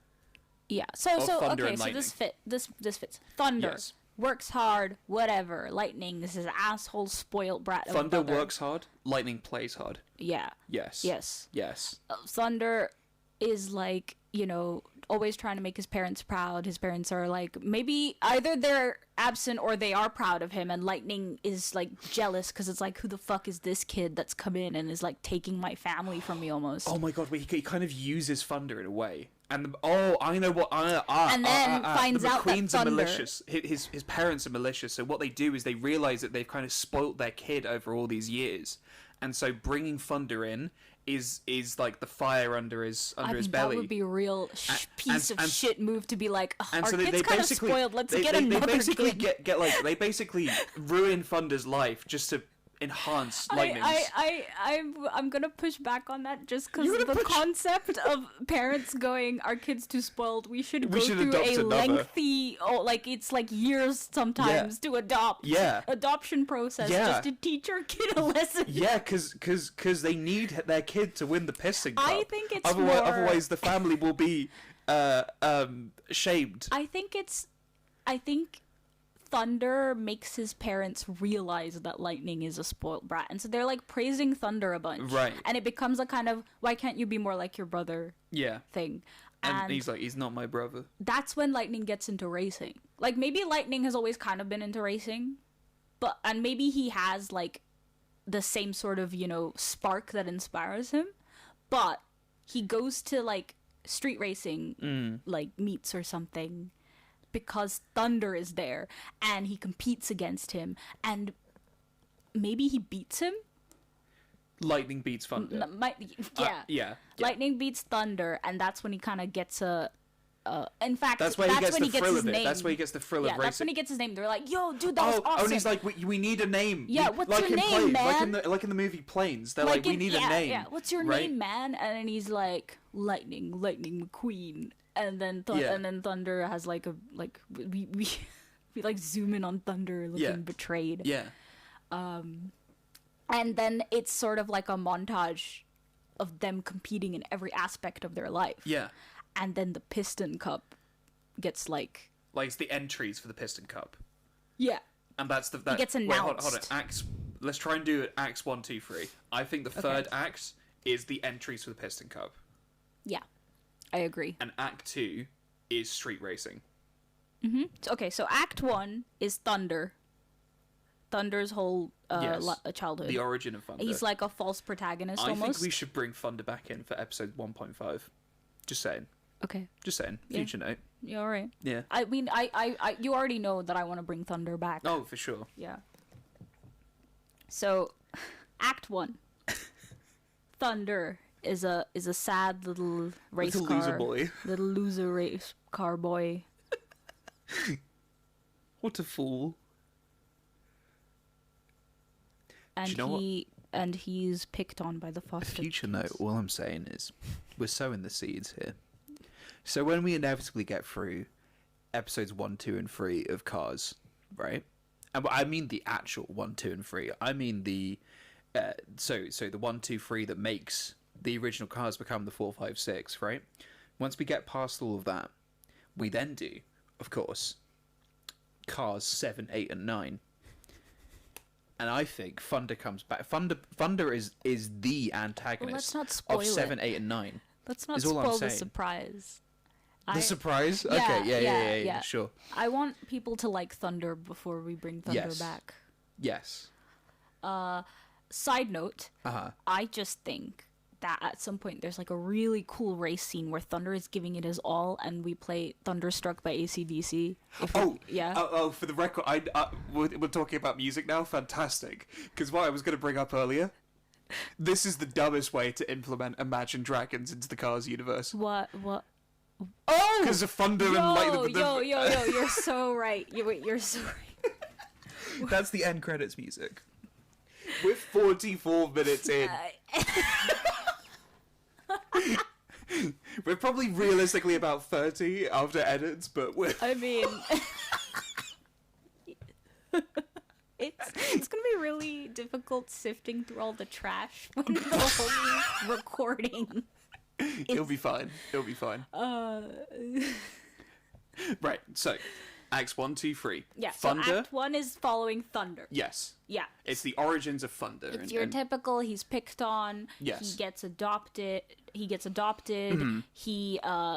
Yeah. So
Thunder
okay,
and
so
Lightning.
this fits. Thunder
Yes.
works hard, whatever. Lightning is his asshole spoiled brat of a
Thunder
brother.
works hard, Lightning plays hard.
Yeah.
Yes.
Yes. Thunder is like, you know, always trying to make his parents proud. His parents are like, maybe either they're absent or they are proud of him, and Lightning is like jealous because it's like, who the fuck is this kid that's come in and is like taking my family from me almost.
Oh my god, he kind of uses Thunder in a way. And I know what
And then finds
the
out that
McQueens are
Thunder-
malicious. His parents are malicious. So what they do is they realize that they've kind of spoilt their kid over all these years, and so bringing Thunder in is like the fire under his belly.
That would be a real piece of shit move to be like, "Ugh,
And
our
so
kid's kind of spoiled. Let's get another
they basically
kid."
get like they basically ruin Thunder's life just to enhance Lightning's.
I'm gonna push back on that just because
You're
the
gonna push-
concept of parents going, our kid's too spoiled, we should go
should
through
adopt
a
another.
lengthy, like it's like years sometimes to adopt.
Yeah.
Adoption process
Yeah.
just to teach our kid a lesson.
Yeah, because they need their kid to win the Piston Cup.
I think it's
otherwise the family will be shamed.
I think Thunder makes his parents realize that Lightning is a spoiled brat, and so they're like praising Thunder a bunch,
Right.
And it becomes a kind of, why can't you be more like your brother
Yeah,
thing.
and he's like, he's not my brother.
That's when Lightning gets into racing. Like, maybe Lightning has always kind of been into racing, and maybe he has like the same sort of, you know, spark that inspires him, but he goes to like street racing like meets or something because Thunder is there and he competes against him, and maybe he beats him.
Lightning beats Thunder. Yeah.
Lightning beats Thunder, and that's when he kind of gets in fact,
That's where he gets
when
the thrill
his
of it.
name.
That's where he gets the thrill
Yeah,
of racing.
that's when he gets his name. They're like, "Yo, dude, that was awesome."
and he's like, we need a name.
Yeah, what's
like
your
in
name,
Planes,
man?
Like in the movie Planes, they're like, we need a name.
Yeah, what's your
right?
name, man? And then he's like, Lightning McQueen. And then Thunder has like we we like zoom in on Thunder looking betrayed.
Yeah.
And then it's sort of like a montage of them competing in every aspect of their life.
Yeah.
And then the Piston Cup gets like
It's the entries for the Piston Cup.
yeah.
And that's the
gets
Wait, hold on.
announced.
Acts. Let's try and do it. Acts 1, 2, 3. I think the third act is the entries for the Piston Cup.
Yeah. I agree.
And Act 2 is street racing.
Okay, so Act 1 is Thunder. Thunder's whole
Yes.
childhood.
The origin of Thunder.
He's like a false protagonist
I
almost.
think we should bring Thunder back in for episode 1.5. Just saying.
Okay.
Just saying.
Yeah.
Future note.
Yeah, all right.
Yeah.
I mean, I you already know that I want to bring Thunder back.
Oh, for sure.
Yeah. So, Act 1. Thunder is a sad little race
Little
car.
loser boy.
Little loser race car boy.
What a fool.
And
you know what?
he's picked on by the
A
foster
future
kids.
note, all I'm saying is, we're sowing the seeds here. So when we inevitably get through episodes 1, 2, and 3 of Cars, right? And I mean the actual 1, 2, and 3. I mean the so the 1, 2, 3 that makes the original Cars become the 4, 5, 6, right? Once we get past all of that, we then do, of course, Cars 7, 8, and 9. And I think Thunder comes back. Thunder is the antagonist
let's not spoil
of 7,
it.
8, and 9.
Let's not
is all I'm
spoil the
saying.
surprise.
The surprise?
Yeah,
Okay, yeah,
yeah.
sure.
I want people to like Thunder before we bring Thunder
Yes.
back.
Yes.
Side note,
Uh-huh.
I just think that at some point there's like a really cool race scene where Thunder is giving it his all and we play Thunderstruck by AC/DC. Yeah.
Oh, for the record, we're talking about music now? Fantastic. Because what I was going to bring up earlier, this is the dumbest way to implement Imagine Dragons into the Cars universe.
What? Oh!
Because of Thunder and like
Yo, you're so right. You're so right.
That's the end credits music. We're 44 minutes in. We're probably realistically about 30 after edits, but we're...
I mean, it's gonna be really difficult sifting through all the trash when the whole recording.
It'll be fine. It'll be fine. Right, so, Acts 1, 2, 3.
Yeah,
Thunder.
so Act 1 is following Thunder.
Yes.
Yeah.
It's the origins of Thunder.
It's your typical, he's picked on,
Yes.
he gets adopted, he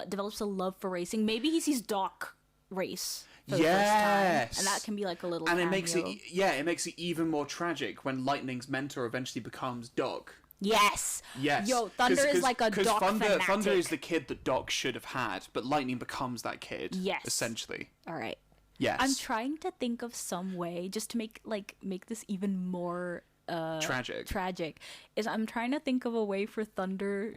develops a love for racing. Maybe he sees Doc race for the first time.
Yes.
And that can be like a little
and
cameo.
it makes it even more tragic when Lightning's mentor eventually becomes Doc.
Yes.
Yes.
Yo, Thunder is like a Doc fanatic.
Thunder is the kid that Doc should have had, but Lightning becomes that kid.
Yes.
Essentially.
All right.
Yes.
I'm trying to think of some way just to make this even more
tragic.
Is I'm trying to think of a way for Thunder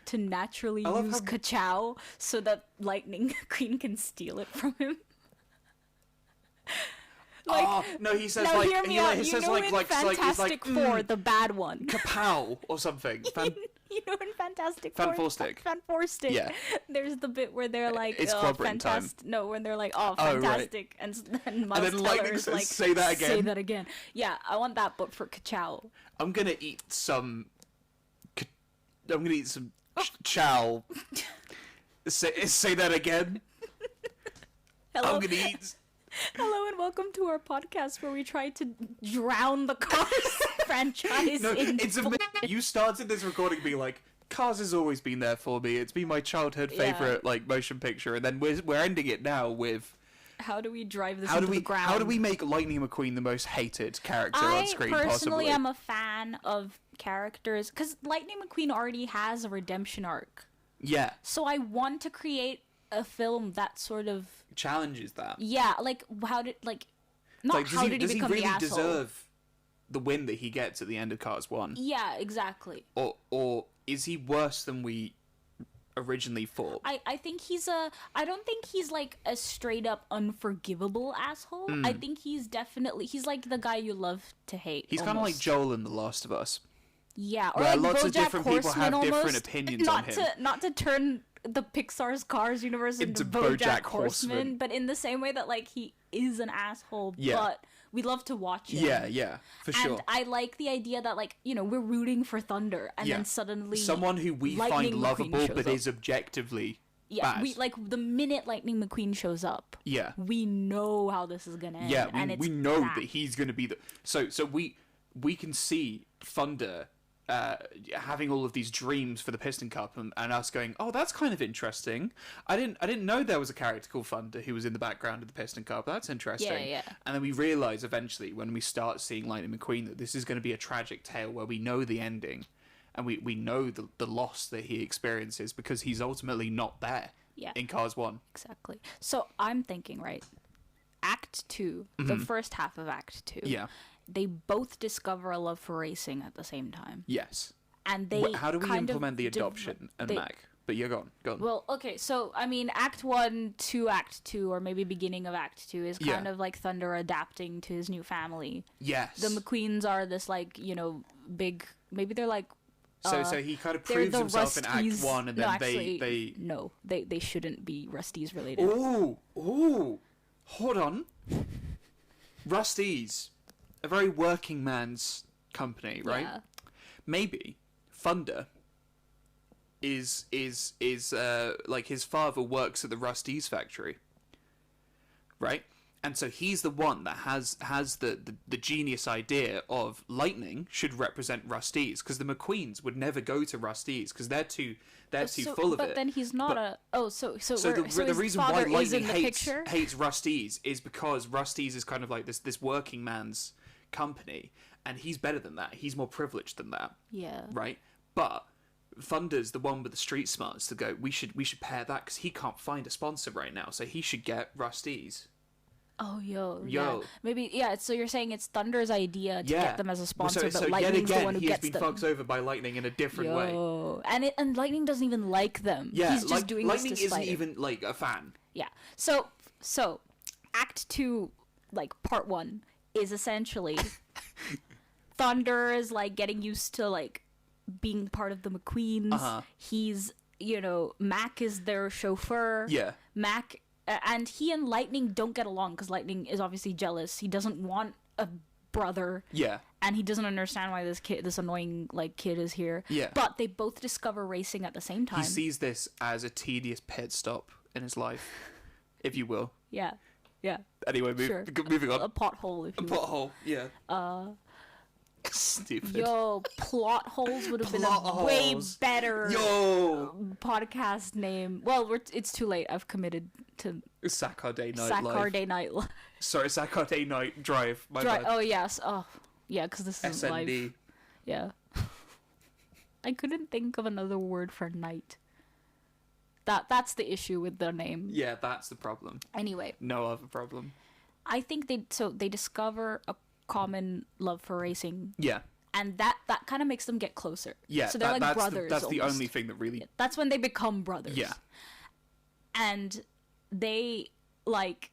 to naturally
love
use
how-
Ka-Chow so that Lightning Queen can steal it from him.
Oh no, he says
Now
like
hear me out.
he
You
says
know
like
in
like he's
Fantastic Four, the bad one.
kapow or something.
You know in Fantastic
Fan
Four,
Four-Stick.
Fan Four-Stick.
Yeah.
There's the bit where they're like,
It's clobbering time.
No, when they're like, oh,
Oh, right.
fantastic, and then Miles
then Lightning
Teller is
says,
like,
"Say that again."
Say that again. Yeah, I want that, but for Ka-Chow.
I'm gonna eat some chow. Say that again.
Hello.
I'm gonna eat.
Hello and welcome to our podcast where we try to drown the Cars franchise
No,
in
it's
bull-
you started this recording being like, Cars has always been there for me. It's been my childhood
Yeah.
favorite like motion picture, and then we're ending it now with
How do we drive this
how
into
do we
the ground?
how do we make Lightning McQueen the most hated character
I
on screen
personally
possibly?
am a fan of characters because Lightning McQueen already has a redemption arc.
Yeah,
So I want to create a film that sort of
challenges that.
how did not
Like,
how did he
does he
become
really
the asshole?
deserve the win that he gets at the end of Cars 1?
Yeah, exactly.
Or is he worse than we originally thought?
I think I don't think he's like a straight up unforgivable asshole. I think he's like the guy you love to hate.
He's kind of like
almost.
Joel in The Last of Us.
Yeah, or
where
like
lots of
BoJack
different people
Horseman
have different
almost.
opinions on him.
Not to turn the Pixar's Cars universe into
Into
BoJack,
BoJack
Horseman,
Horseman.
but in the same way that like he is an asshole,
Yeah.
but we love to watch him.
Yeah, for sure.
And I like the idea that like we're rooting for Thunder, and
Yeah.
then suddenly
Someone who we
Lightning
find
McQueen
lovable
shows
but
up.
is objectively
Yeah,
bad.
we like the minute Lightning McQueen shows up.
Yeah.
We know how this is gonna end.
Yeah,
and it's
we know
bad.
that he's going to be the... So we can see Thunder having all of these dreams for the Piston Cup, and us going, oh, that's kind of interesting. I didn't know there was a character called Thunder who was in the background of the Piston Cup. That's interesting.
Yeah.
And then we realise eventually, when we start seeing Lightning McQueen, that this is going to be a tragic tale where we know the ending, and we know the loss that he experiences because he's ultimately not there.
Yeah.
In Cars 1.
Exactly. So I'm thinking, right, Act 2, the first half of Act 2,
Yeah.
they both discover a love for racing at the same time.
Yes.
And they
How do we
kind of
implement the adoption and Mac? But you're gone.
Well, okay, so, I mean, Act 1 to Act 2, or maybe beginning of Act 2, is kind of like Thunder adapting to his new family.
Yes.
The McQueens are this, like, you know, big, maybe they're like...
So he kind of proves himself in Act 1, and then
they shouldn't be Rusties related.
Ooh, hold on. Rusties, a very working man's company, right?
Yeah.
Maybe Thunder is like his father works at the Rusties factory, right? And so he's the one that has the genius idea of Lightning should represent Rusties, because the McQueens would never go to Rusties because they're too full of it.
But then he's not so
the reason why
father is
Lightning
in the picture?
hates Rusties is because Rusties is kind of like this working man's company, and he's better than that. He's more privileged than that.
Yeah.
Right? But Thunder's the one with the street smarts to go, we should pair that because he can't find a sponsor right now, so he should get Rusties.
Oh, yeah. Maybe, yeah, so you're saying it's Thunder's idea to get them as a sponsor,
so
but Lightning's
yet again,
the one who
he has
gets
been
them.
fucked over by Lightning in a different way.
And Lightning doesn't even like them.
Yeah,
he's just doing
Lightning
this to
isn't
spite him.
even, like, a fan.
Yeah. So Act 2, like, Part 1, is essentially Thunder is, like, getting used to, like, being part of the McQueens.
Uh-huh.
He's, you know, Mac is their chauffeur.
Yeah.
Mac... and he and Lightning don't get along because Lightning is obviously jealous. He doesn't want a brother.
Yeah.
And he doesn't understand why this annoying, like, kid is here.
Yeah.
But they both discover racing at the same time.
He sees this as a tedious pit stop in his life, if you will.
Yeah.
Anyway, moving on.
A pothole, if you will.
Pothole, yeah. Stupid.
Yo, plot holes would have been
Plot
a way
holes.
better podcast name. Well, it's too late. I've committed to
Saturday Night Live.
Saturday Night Live.
Sorry, Saturday Night Drive. My bad.
Oh, yes. Oh, yeah, because this is
SND.
live. Yeah. I couldn't think of another word for night. That's the issue with the name.
Yeah, that's the problem.
Anyway.
No other problem.
I think they discover a common love for racing.
Yeah.
And that kind of makes them get closer.
Yeah,
so they're like brothers.
That's the
almost.
only thing that really...
That's when they become brothers.
Yeah.
And they, like,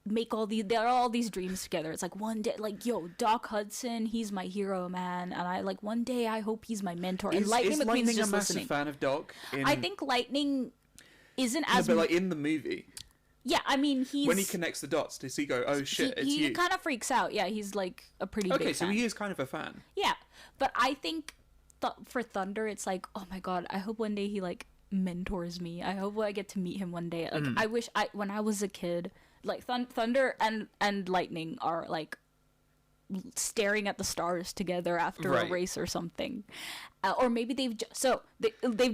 make all these dreams together. It's like, one day, like, yo, Doc Hudson, he's my hero, man. And I, like, one day I hope he's my mentor. And Lightning McQueen's just
a massive
listening.
fan of Doc?
I think Lightning isn't as...
but, like, in the movie...
Yeah, I mean, he's...
When he connects the dots, does he go, oh shit, it's you?
He kind of freaks out. Yeah, he's, like, a pretty big fan.
Okay, so he is kind of a fan.
Yeah, but I think for Thunder, it's like, oh my god, I hope one day he, like, mentors me. I hope I get to meet him one day. Like, I wish when I was a kid, like, Thunder and Lightning are, like, staring at the stars together after a race or something. Or maybe they've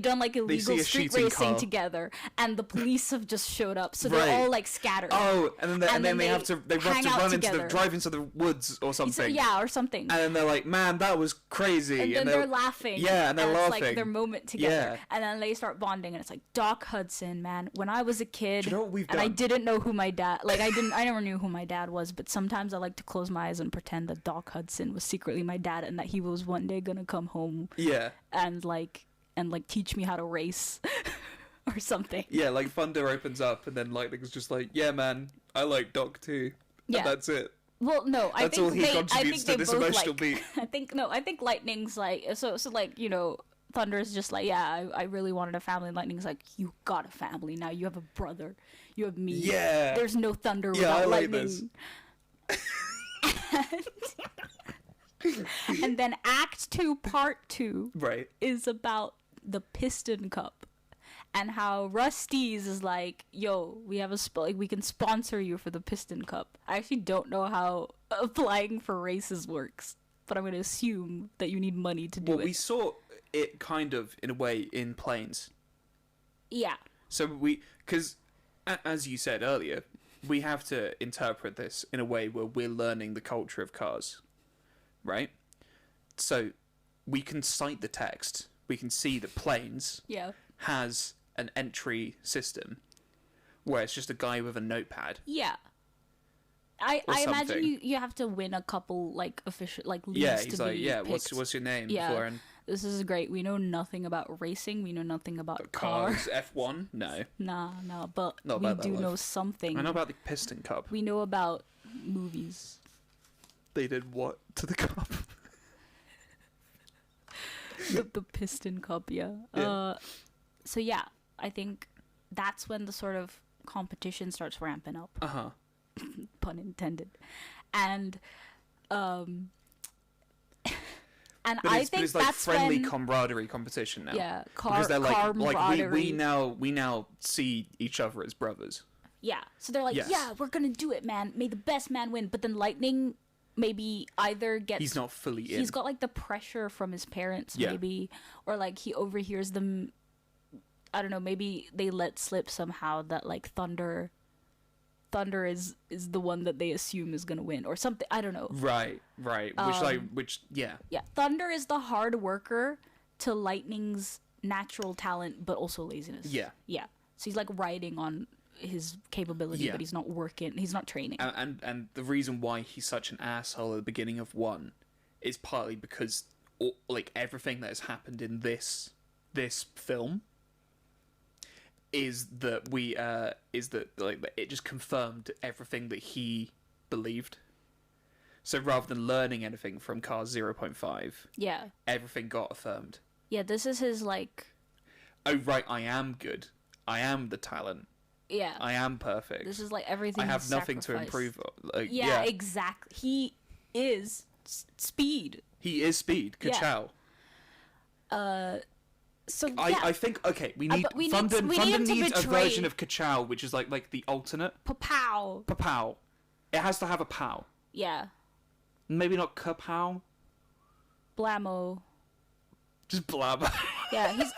done like illegal street racing together, and the police have just showed up, so they're all like scattered.
Oh, and then they have to drive into the woods or something.
Yeah, or something.
And then they're like, man, that was crazy.
And then they're laughing.
Yeah, and they're laughing.
It's like their moment together.
Yeah.
And then they start bonding, and it's like, Doc Hudson, man. When I was a kid,
Do you know what we've
and
done?
I didn't know who my dad, like I never knew who my dad was, but sometimes I like to close my eyes and pretend that Doc Hudson was secretly my dad, and that he was one day gonna come home.
Yeah.
And teach me how to race or something.
Yeah, like Thunder opens up and then Lightning's just like, yeah, man, I like Doc too.
Yeah.
And that's it.
Well, no, I
That's
think
all he contributes to this emotional beat.
I think Lightning's like, so like, you know, Thunder's just like, yeah, I really wanted a family. And Lightning's like, you got a family now. You have a brother. You have me.
Yeah.
There's no Thunder
Yeah,
without
I like
Lightning. And then Act 2, Part 2 is about the Piston Cup and how Rusty's is like, yo, we have we can sponsor you for the Piston Cup. I actually don't know how applying for races works. but I'm going to assume that you need money to do
Well,
it.
we saw it kind of, in a way, in planes.
Yeah.
So because, as you said earlier, we have to interpret this in a way where we're learning the culture of cars, right? So we can cite the text. We can see that planes
Yeah.
has an entry system where it's just a guy with a notepad.
Yeah. I
something.
imagine you have to win a couple like official like leagues
Yeah,
to
he's
be
like, yeah,
picked.
what's your name?
Yeah.
For and
This is great. We know nothing about racing. We know nothing about cars.
cars, F1? No.
Nah, but
Not
we
about that
do
life.
know something.
I know about the Piston Cup.
We know about movies.
They did what to the cup?
The Piston Cup, yeah.
Yeah.
So yeah, I think that's when the sort of competition starts ramping up.
Uh-huh.
Pun intended. And and
But
I
it's,
think
but it's like
that's
friendly
when
camaraderie competition now.
yeah,
Because they're like we
camaraderie.
now see each other as brothers.
Yeah. So they're like,
Yes.
yeah, we're gonna do it, man. May the best man win. But then Lightning maybe either gets
He's not fully in.
he's got like the pressure from his parents,
Yeah.
maybe, or like he overhears them. I don't know. Maybe they let slip somehow that like Thunder is the one that they assume is gonna win, or something. I don't know.
Right. Which yeah.
Yeah, Thunder is the hard worker to Lightning's natural talent, but also laziness.
Yeah.
Yeah. So he's like riding on his capability,
Yeah.
but he's not working. He's not training.
And the reason why he's such an asshole at the beginning of 1 is partly because like everything that has happened in this film is that it just confirmed everything that he believed. So rather than learning anything from Cars 0.5,
Yeah.
everything got affirmed.
Yeah, this is his like.
Oh right, I am good. I am the talent.
Yeah.
I am perfect.
This is like everything.
I have
he's
nothing to
sacrificed.
improve on. Like,
Yeah, exactly. He is speed.
He is speed.
Yeah.
Ka-chow.
So yeah,
I think okay. We need
but we need-
Thunder.
we need
Thunder
him to
needs a
betray-
version of Ka-chow, which is like the alternate.
Pow.
Pa-pow. It has to have a pow.
Yeah.
Maybe not Ka-pow.
Blammo.
Just blab.
Yeah, he's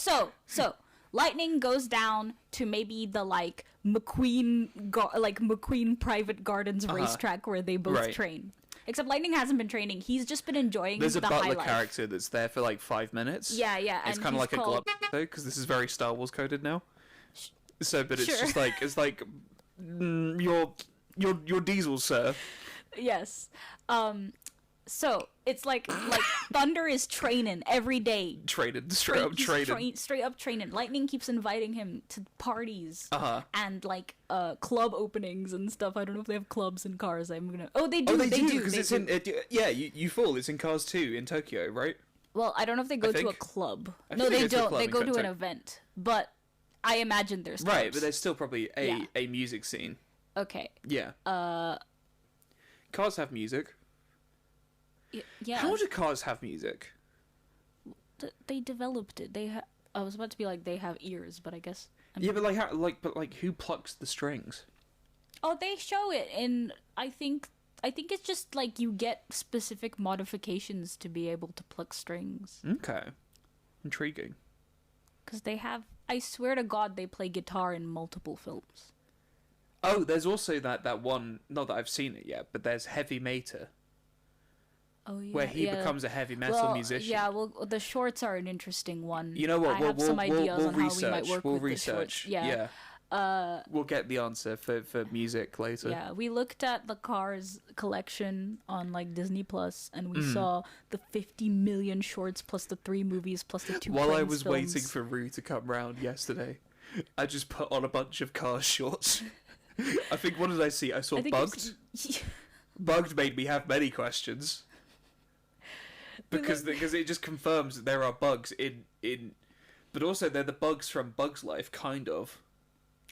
so Lightning goes down to maybe the like McQueen McQueen Private Gardens racetrack where they both
Right.
train. Except Lightning hasn't been training. He's just been enjoying
There's a
the high
butler
life.
character that's there for like 5 minutes.
Yeah, yeah.
It's
and
kind of
he's
like
called-
a glove though, because this is very Star Wars coded now. So, but it's
Sure.
just like your diesel, sir.
Yes. So it's like Thunder is training every day.
Traded straight up
He's
traded.
straight up training. Lightning keeps inviting him to parties
Uh-huh.
and like club openings and stuff. I don't know if they have clubs in Cars. I'm gonna. Oh, they do.
Oh, they do
do
because
they
it's
do.
in. Yeah, you fall. It's in Cars 2 in Tokyo, right?
Well, I don't know if they go to a
think.
club.
I
No,
think
they
they go to a
don't.
club
They
in
go to an
Kentucky.
event. But I imagine there's
Right,
clubs.
but there's still probably
Yeah.
a music scene.
Okay.
Yeah. Cars have music.
Yeah.
How do cars have music?
They developed it. I was about to be like they have ears, but I guess.
Yeah, but like who plucks the strings?
Oh, they show it in. I think it's just like you get specific modifications to be able to pluck strings.
Okay. Intriguing.
Because they have. I swear to God, they play guitar in multiple films.
Oh, there's also that one. Not that I've seen it yet, but there's Heavy Mater,
Oh yeah.
where he
yeah.
becomes a heavy metal musician.
Yeah, well, the shorts are an interesting one.
You know what?
I
We'll,
have
we'll,
some
we'll,
ideas
we'll
on
research.
how we might work
we'll
with
research.
the shorts. Yeah.
We'll get the answer for music later.
Yeah, we looked at the Cars collection on like Disney Plus, and
Mm.
we saw the 50 million shorts plus the 3 movies plus the 2.
While I
Planes
was
films.
waiting for Rue to come round yesterday, I just put on a bunch of Cars shorts. I think, what did I see? I saw
I think
Bugged. Bugged made me have many questions. Because it just confirms that there are bugs in but also they're the bugs from Bugs Life, kind of.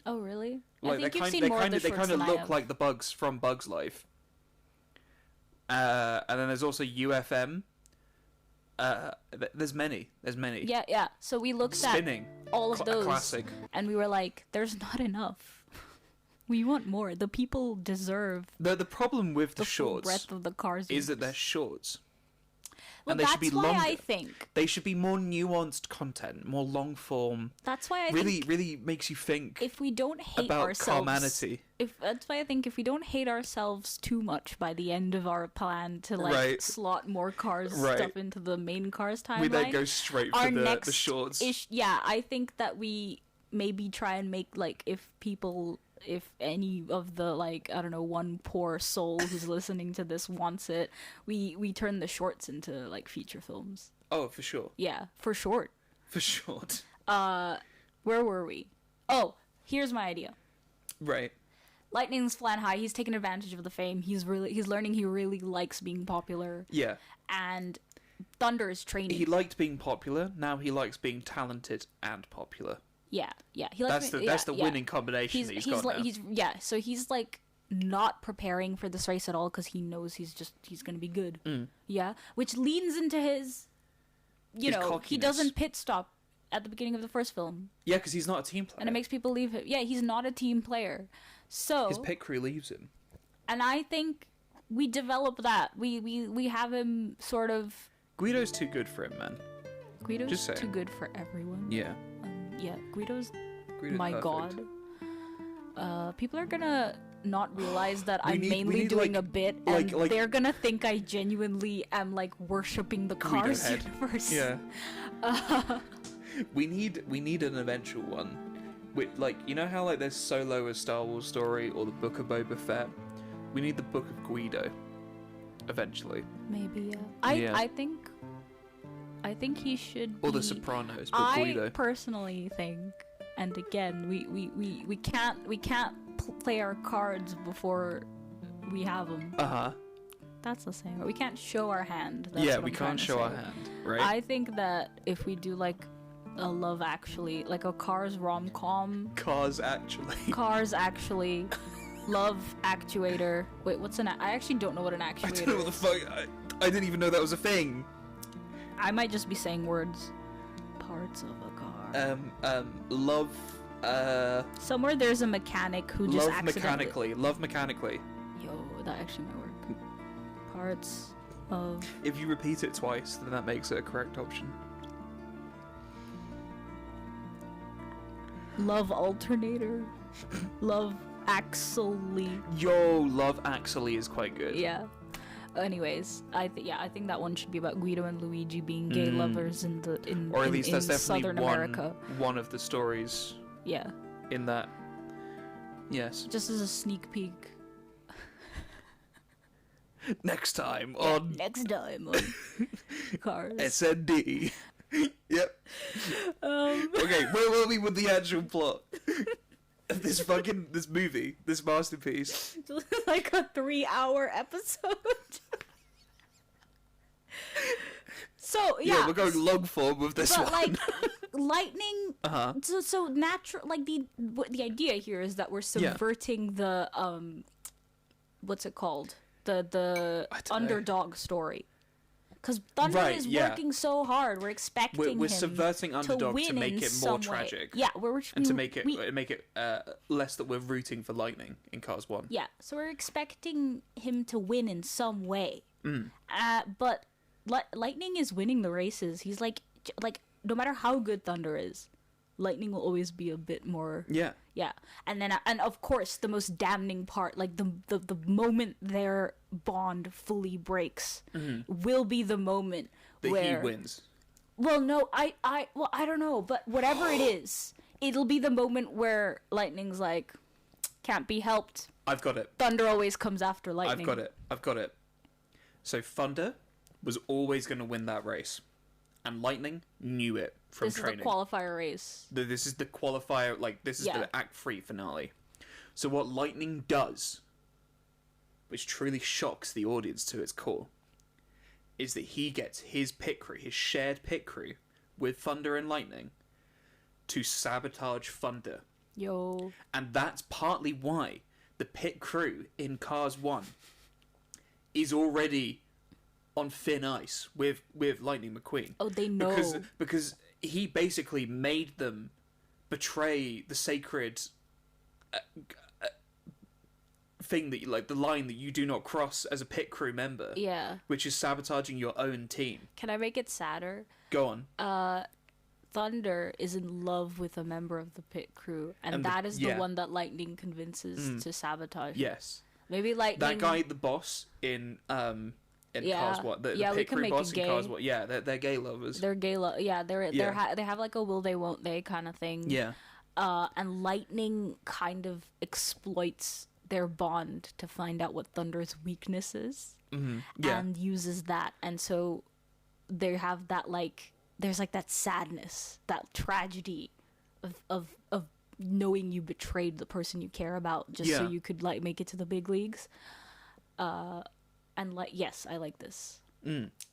Oh really?
Like
I think you've seen more of the
they
shorts
kind of
than I
look
have.
like the bugs from Bugs Life. And then there's also UFM. There's many.
Yeah. So we looked
Spinning.
at all of
A
those,
classic.
and we were like, "There's not enough. We want more. The people deserve
The problem with the
the full
shorts
breadth of the Cars."
is that they're
universe."
shorts.
Well,
and they should be
that's why
longer.
I think.
They should be more nuanced content, more long form.
That's why I
really,
think
really makes you think
if we don't hate
about
ourselves,
carmanity.
That's why I think if we don't hate ourselves too much by the end of our plan to like
Right.
slot more Cars
Right.
stuff into the main Cars timeline,
We then go straight
our
for the
next
shorts.
yeah, I think that we maybe try and make like if any of the like I don't know one poor soul who's listening to this wants it, we turn the shorts into like feature films.
Oh, for sure.
Yeah, for short.
For short.
Where were we? Oh, here's my idea.
Right.
Lightning's flying high. He's taking advantage of the fame. He's learning he really likes being popular.
Yeah.
And Thunder is training.
He liked being popular. Now he likes being talented and popular.
Yeah. He likes
That's the winning combination that he's got now.
So he's like not preparing for this race at all because he knows he's gonna be good. Yeah, which leans into his,
His
he
cockiness.
doesn't pit stop at the beginning of the first film,
Yeah, because he's not a team player.
and it makes people leave him. Yeah, he's not a team player. So
His pit crew leaves him.
and I think we develop that. We have him sort of.
Guido's too good for him, man.
Guido's
Just saying.
too good for everyone.
Yeah.
Yeah, Guido's
Guido's
my
perfect.
god. People are gonna not realize that I'm
We
mainly
need,
doing
like-
a bit,
like-
and they're gonna think I genuinely am like worshipping the
Guido
Cars
head.
universe.
Yeah. We need an eventual one. With like, you know how like there's Solo a Star Wars story or the Book of Boba Fett? We need the Book of Guido. Eventually.
Maybe.
Yeah.
I think he should.
Or
be,
The Sopranos, but
I
Guido.
personally think, and again, we can't play our cards before we have them.
Uh-huh.
That's the same. We can't show our hand. That's
Yeah,
what
we
I'm trying
can't
to
show our
say.
hand, right?
I think that if we do like a Love Actually, like a Cars rom-com,
Cars, actually.
Cars Actually, Love Actuator. Wait, what's an? I actually don't know what an
I
actuator
don't know what the
is.
fuck. I didn't even know that was a thing.
I might just be saying words. Parts of a car.
Love,
Somewhere there's a mechanic who just
love
accidentally.
mechanically. Love mechanically.
Yo, that actually might work. Parts of.
If you repeat it twice, then that makes it a correct option.
Love Alternator. Love Actually.
Yo, Love Actually is quite good.
Yeah. Anyways, I think that one should be about Guido and Luigi being gay lovers in
Or at least that's definitely
Southern
one,
America.
one of the stories
Yeah.
in that. Yes.
Just as a sneak peek.
Next time on
Next time on Cars.
SND. Yep. Okay, where were we with the actual plot? Of this movie, this masterpiece.
Like a 3-hour episode. So yeah,
we're going long form with this
but
one.
like lightning.
Uh-huh.
So natural. Like the idea here is that we're subverting the what's it called? The
I don't know.
underdog story. Because Thunder
Right,
is
yeah.
working so hard. We're expecting
We're
him
subverting underdog
win
to make
in
it more
some way.
tragic.
Yeah,
And to make it less that we're rooting for Lightning in Cars 1.
Yeah, so we're expecting him to win in some way.
Mm.
But Lightning is winning the races. He's like no matter how good Thunder is, Lightning will always be a bit more.
Yeah.
Yeah, and of course the most damning part, like the moment their bond fully breaks, will be the moment
That
where
he wins.
Well, no, I don't know, but whatever it is, it'll be the moment where Lightning's like, can't be helped.
I've got it.
Thunder always comes after Lightning.
I've got it. So Thunder was always going to win that race. And Lightning knew it from training.
This is the qualifier race.
This is the qualifier, this is the Act 3 finale. So what Lightning does, which truly shocks the audience to its core, is that he gets his pit crew, his shared pit crew, with Thunder and Lightning, to sabotage Thunder.
Yo.
And that's partly why the pit crew in Cars 1 is already on thin ice with Lightning McQueen.
Oh, they know.
Because he basically made them betray the sacred thing that you, like the line that you do not cross as a pit crew member.
Yeah.
Which is sabotaging your own team.
Can I make it sadder?
Go on.
Thunder is in love with a member of the pit crew, and that is the one that Lightning convinces to sabotage.
Yes.
Maybe Lightning.
That guy, the boss in Cars What? The
we
pit
can
crew
make
boss
it
in
gay.
Cars What? Yeah, they're gay lovers.
They're gay. They have like a will they won't they kind of thing.
Yeah.
And Lightning kind of exploits their bond to find out what Thunder's weakness is, and uses that, and so they have that there's like that sadness, that tragedy of knowing you betrayed the person you care about just so you could like make it to the big leagues. And yes, I like this.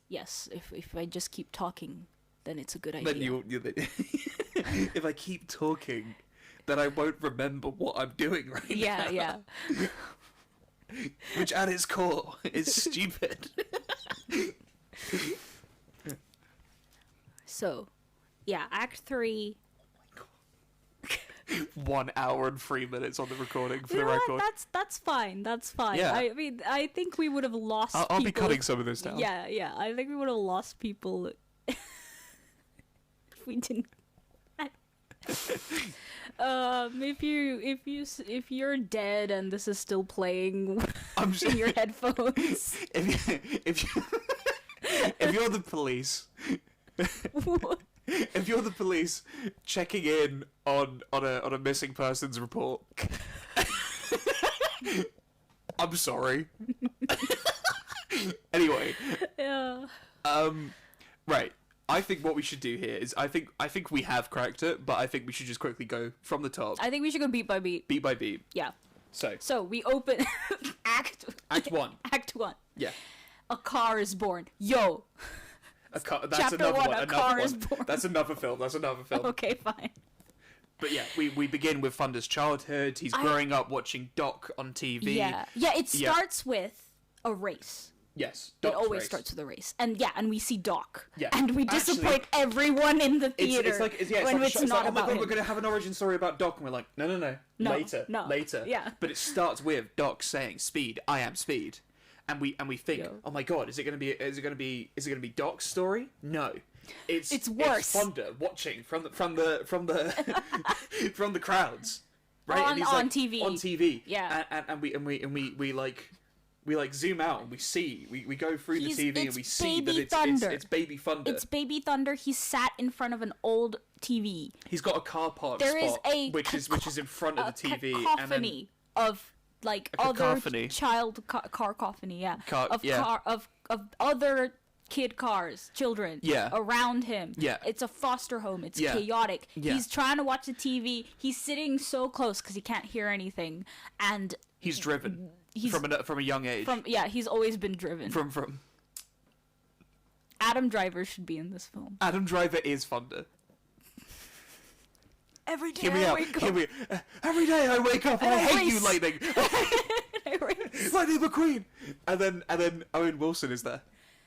Yes, if I just keep talking, then it's a good idea.
Then if I keep talking, then I won't remember what I'm doing right now.
Yeah.
Which at its core is stupid.
So, yeah, Act 3.
1 hour and 3 minutes on the recording for
You
the
know
record.
what? That's fine. That's fine.
Yeah.
I mean, I think we would have lost
I'll
people
be cutting some of this down.
Yeah. I think we would have lost people if we didn't. If you're dead and this is still playing in your headphones,
if you're the police, if you're the police checking in on a missing persons report, I'm sorry. Anyway,
yeah.
Right. I think what we should do here is I think we have cracked it, but I think we should just quickly go from the top.
I think we should go beat by beat.
Beat by beat.
Yeah.
So
we open Act
1.
Act 1.
Yeah.
A car is born. Yo.
That's
Chapter
another
1,
one.
a
Another
car
one.
is born.
That's another film.
Okay, fine.
But yeah, we begin with Thunder's childhood. He's growing up watching Doc on TV.
Yeah. It starts with a race.
Yes,
It
Doc's
always
race.
starts with a race, and we see Doc,
Yeah.
and we disappoint everyone in the theater
It's like
it's not
oh my
about
god,
him.
we're gonna have an origin story about Doc, and we're like, no, later.
Yeah.
But it starts with Doc saying, "Speed, I am Speed," and we think, oh my god, is it gonna be Doc's story? No, it's
worse.
It's Fonda watching from the from the crowds, right?
On-
and he's
on
like,
TV.
on TV,
Yeah.
and we zoom out and we see we go through the TV and we see that it's Baby Thunder.
It's Baby Thunder. He's sat in front of an old TV.
He's got a car park
There is
spot,
a
which is in front of the TV,
cacophony of like other
cacophony.
child car cacophony, yeah.
Yeah.
Of other kid cars, children,
Yeah.
around him.
Yeah.
It's a foster home. It's
Yeah.
chaotic.
Yeah.
He's trying to watch the TV. He's sitting so close because he can't hear anything, and
he's driven from a young age.
He's always been driven.
From
Adam Driver should be in this film.
Adam Driver is Thunder.
Every day
Hear me
I
out.
wake up.
Hear me. Every day I wake up and I hate you,
race.
Lightning.
I race.
Lightning McQueen. And then Owen Wilson is there.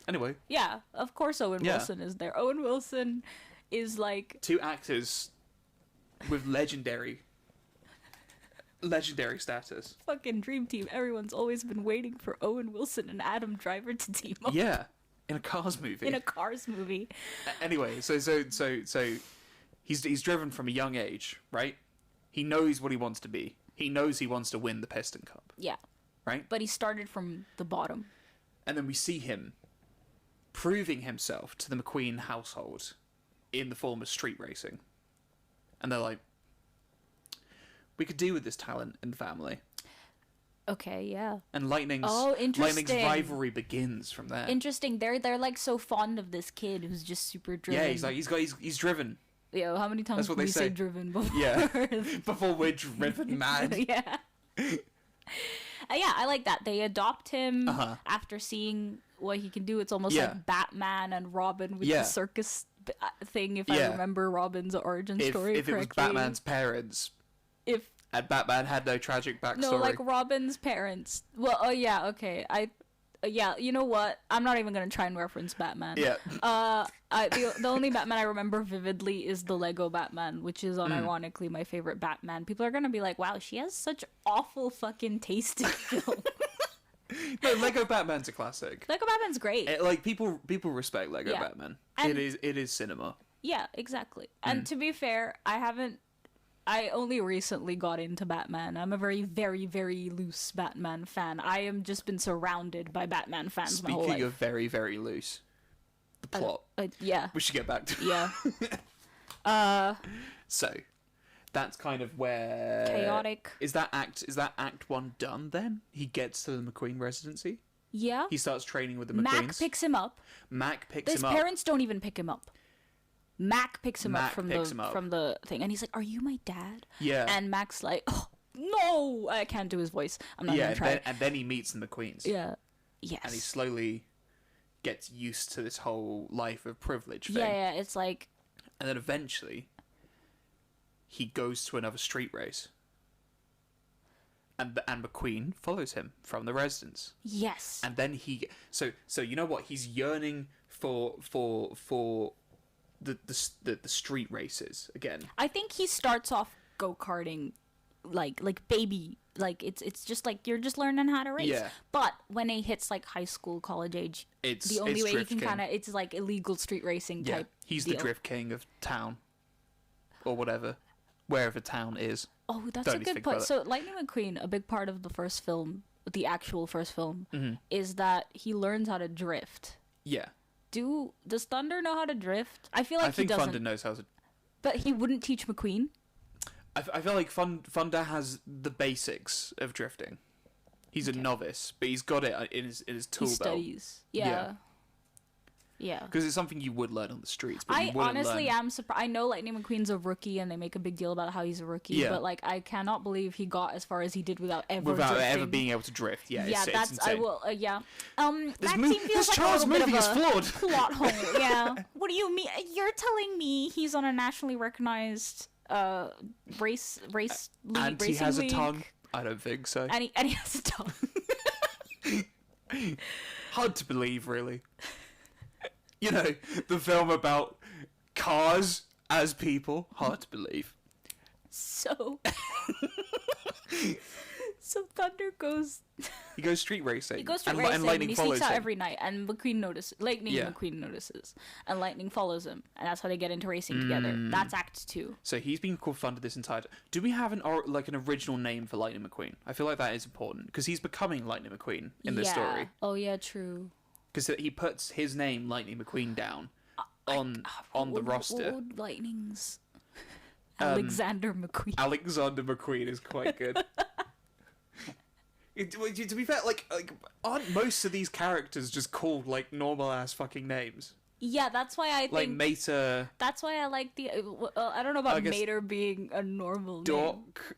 Anyway,
Yeah, of course Owen
Yeah.
Wilson is there. Owen Wilson is like
2 actors with legendary status.
fucking dream team. Everyone's always been waiting for Owen Wilson and Adam Driver to team up
Yeah, in a Cars movie.
in a Cars movie.
Anyway, so he's driven from a young age, right? He knows what he wants to be. He knows he wants to win the Piston Cup,
Yeah,
right?
but he started from the bottom.
And then we see him proving himself to the McQueen household in the form of street racing. And they're like, we could do with this talent in the family.
Okay, yeah.
And Lightning's
interesting.
rivalry begins from there.
Interesting. They're like so fond of this kid who's just super driven.
Yeah, he's driven.
Yo, how many times
That's what
can we
they
say
say.
driven before?
Yeah. Before we're driven mad.
Yeah. Yeah, I like that. They adopt him
Uh-huh.
after seeing what he can do. It's almost
Yeah.
like Batman and Robin with
Yeah.
the circus thing, if
Yeah.
I remember Robin's origin story
If it was
correctly.
Batman's parents,
And
Batman had no tragic backstory.
no, like Robin's parents. Well, oh yeah, okay. yeah, you know what? I'm not even gonna try and reference Batman.
Yeah.
The only Batman I remember vividly is the Lego Batman, which is unironically my favorite Batman. People are gonna be like, "Wow, she has such awful fucking taste in film."
No, Lego Batman's a classic.
Lego Batman's great.
Like people respect Lego
Yeah.
Batman.
And-
It is cinema.
Yeah, exactly. And to be fair, I only recently got into Batman. I'm a very, very, very loose Batman fan. I am just been surrounded by Batman fans my whole life.
Speaking of very, very loose, the plot.
Yeah.
We should get back to
Yeah.
So, that's kind of where
Chaotic.
Is that act 1 done then? He gets to the McQueen residency.
Yeah.
He starts training with the
Mac
McQueens.
picks him up.
Mac picks
His
him up.
parents don't even pick him up. Mac picks him up
Mac
from
picks him up.
from the thing, and he's like, "Are you my dad?"
Yeah.
And Mac's like, "Oh no, I can't do his voice. I'm not
Yeah,
gonna try."
and then he meets the McQueens.
Yeah. Yes.
And he slowly gets used to this whole life of privilege thing.
Yeah, it's like,
And then eventually, he goes to another street race. And McQueen follows him from the residence.
yes.
And then so you know what? He's yearning for the street races again.
I think he starts off go-karting like baby, like it's just like you're just learning how to race.
Yeah.
But when he hits like high school, college age,
It's
the only way you
Drift
can
King.
kind of, it's like illegal street racing
Yeah,
type.
he's
deal.
the Drift King of town, or whatever, wherever town is.
Oh, that's
Don't
a
need to
good
think
point.
about it.
So Lightning McQueen, a big part of the first film, the actual first film,
Mm-hmm.
is that he learns how to drift.
Yeah,
Does Thunder know how to drift? I feel like
I think
he doesn't.
Thunder knows how to.
But he wouldn't teach McQueen.
I feel like Thunder has the basics of drifting. He's a novice, but he's got it in his tool
He
belt.
studies. Yeah. Yeah.
Because it's something you would learn on the streets. But you
I
wouldn't
honestly
learn...
am surprised. I know Lightning McQueen's a rookie, and they make a big deal about how he's a rookie.
Yeah.
But like, I cannot believe he got as far as he did without ever
without
drifting.
ever being able to drift. Yeah,
Yeah,
it's
that's
insane.
I will. Yeah. That
mo-
scene feels
this
like
child's
a little
movie
bit
is
of a
flawed.
plot hole. Yeah. What do you mean? You're telling me he's on a nationally recognized race league,
And he
racing
has a
league,
tongue. I don't think so.
and he has a tongue.
Hard to believe, really. You know, the film about cars as people. Hard to believe.
So Thunder goes.
He goes street racing.
He goes to
and,
racing,
and Lightning
he
follows
sneaks out
him.
every night, and McQueen notices. Lightning
Yeah.
McQueen notices, and Lightning follows him, and that's how they get into racing together. That's Act 2.
So he's been called Thunder this entire time. Do we have an original name for Lightning McQueen? I feel like that is important because he's becoming Lightning McQueen in this story.
Oh yeah, true.
Because he puts his name, Lightning McQueen, down on the roster.
What would Lightning's Alexander McQueen?
Alexander McQueen is quite good. To be fair, like aren't most of these characters just called like normal ass fucking names?
Yeah, that's why I
Like
think
Mater,
that's why I like the. I don't know about
I guess
Mater being a normal name.
Doc.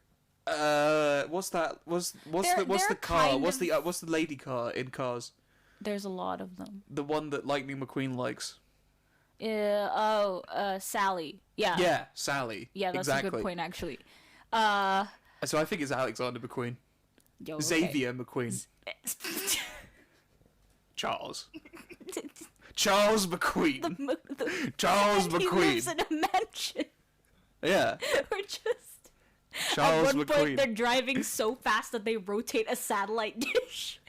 What's that? What's
They're
the car?
kind
What's
of-
the lady car in Cars?
There's a lot of them.
The one that Lightning McQueen likes.
Sally. Yeah.
Yeah, Sally.
Yeah, that's
exactly.
a good point actually.
So I think it's Alexander McQueen.
Yo, okay.
Xavier McQueen. Charles. Charles McQueen. Charles
He
McQueen.
lives in a mansion.
Yeah.
Or just
Charles
at one
McQueen.
point they're driving so fast that they rotate a satellite dish.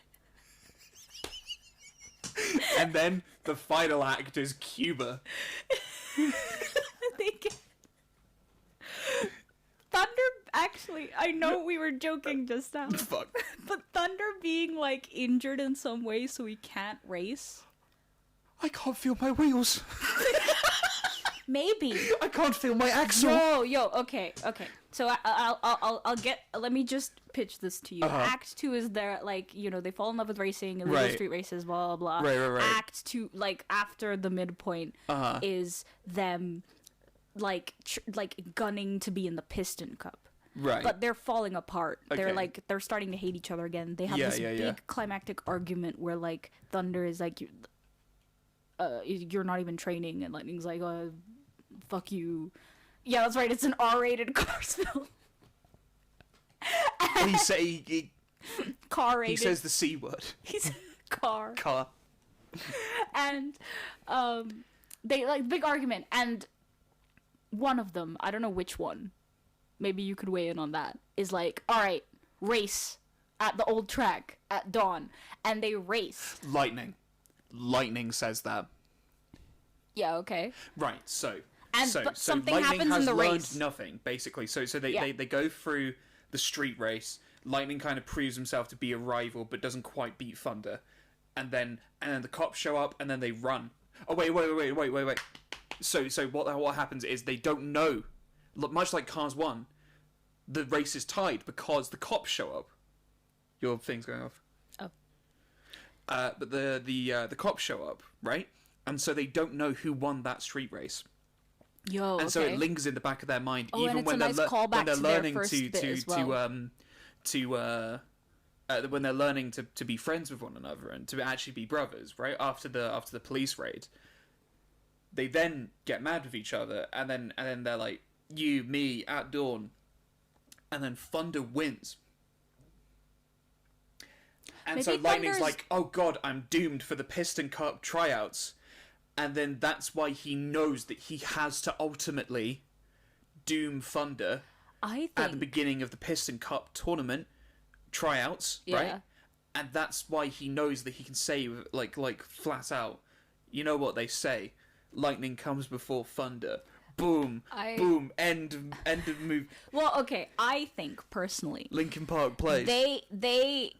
And then the final act is Cuba.
They get... Thunder, actually, I know we were joking just now,
Fuck.
but Thunder being like injured in some way so he can't race.
I can't feel my wheels.
Maybe.
I can't feel my axle.
Yo, okay. So I'll get. Let me just pitch this to you.
Uh-huh.
Act 2 is there, like, you know, they fall in love with racing, illegal
Right.
street races, blah blah blah.
Right.
Act 2, like after the midpoint,
Uh-huh.
is them like gunning to be in the Piston Cup.
Right.
But they're falling apart. They're
Okay.
like they're starting to hate each other again. They have
Yeah,
this
yeah,
big
yeah.
climactic argument where like Thunder is like, you're not even training, and Lightning's like, fuck you. Yeah, that's right. It's an R-rated Cars film.
he
Car rated.
says the C word.
He's car.
Car.
And they like big argument, and one of them, I don't know which one, maybe you could weigh in on that, is like, all right, race at the old track at dawn. And they race.
Lightning says that.
Yeah, okay.
Right, so
something
Lightning
happens
has
in the
learned
race.
nothing, basically. So they go through the street race. Lightning kind of proves himself to be a rival, but doesn't quite beat Thunder. And then the cops show up, and then they run. Oh, wait. So what happens is they don't know. Much like Cars 1, the race is tied because the cops show up. Your thing's going off.
Oh.
But the cops show up, right? And so they don't know who won that street race.
Yo,
And so it lingers in the back of their mind,
Oh, and
even
it's
when
a
they're
nice callback
when they're
to their
learning
first
to
bit as well.
when they're learning to be friends with one another and to actually be brothers, right? After the police raid, they then get mad with each other, and then they're like, you, me, at dawn, and then Thunder wins. And
Maybe
so Lightning's
Thunder's-
like, oh god, I'm doomed for the Piston Cup tryouts. And then that's why he knows that he has to ultimately doom Thunder
I
at the
think
beginning of the Piston Cup tournament tryouts,
Yeah.
right? And that's why he knows that he can say, like flat out, you know what they say, lightning comes before thunder. Boom, boom, end of move.
Well, okay, I think personally
Linkin Park plays.
they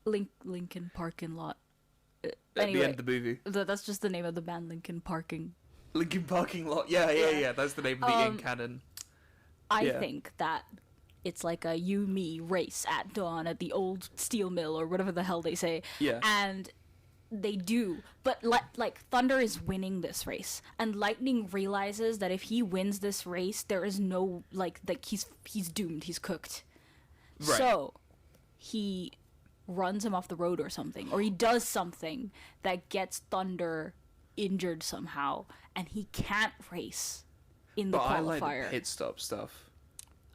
Lincoln Parking Lot.
At
Anyway,
the end of the movie.
That's just the name of the band, Lincoln Parking.
Linkin Parking Lot. Yeah. That's the name of the in canon.
I
Yeah.
think that it's like a you-me race at dawn at the old steel mill or whatever the hell they say.
Yeah.
And they do. But like Thunder is winning this race. And Lightning realizes that if he wins this race, there is no like he's doomed, he's cooked.
Right.
So he runs him off the road or something. Or he does something that gets Thunder injured somehow and he can't race in the
But I
qualifier.
like the pit stop stuff.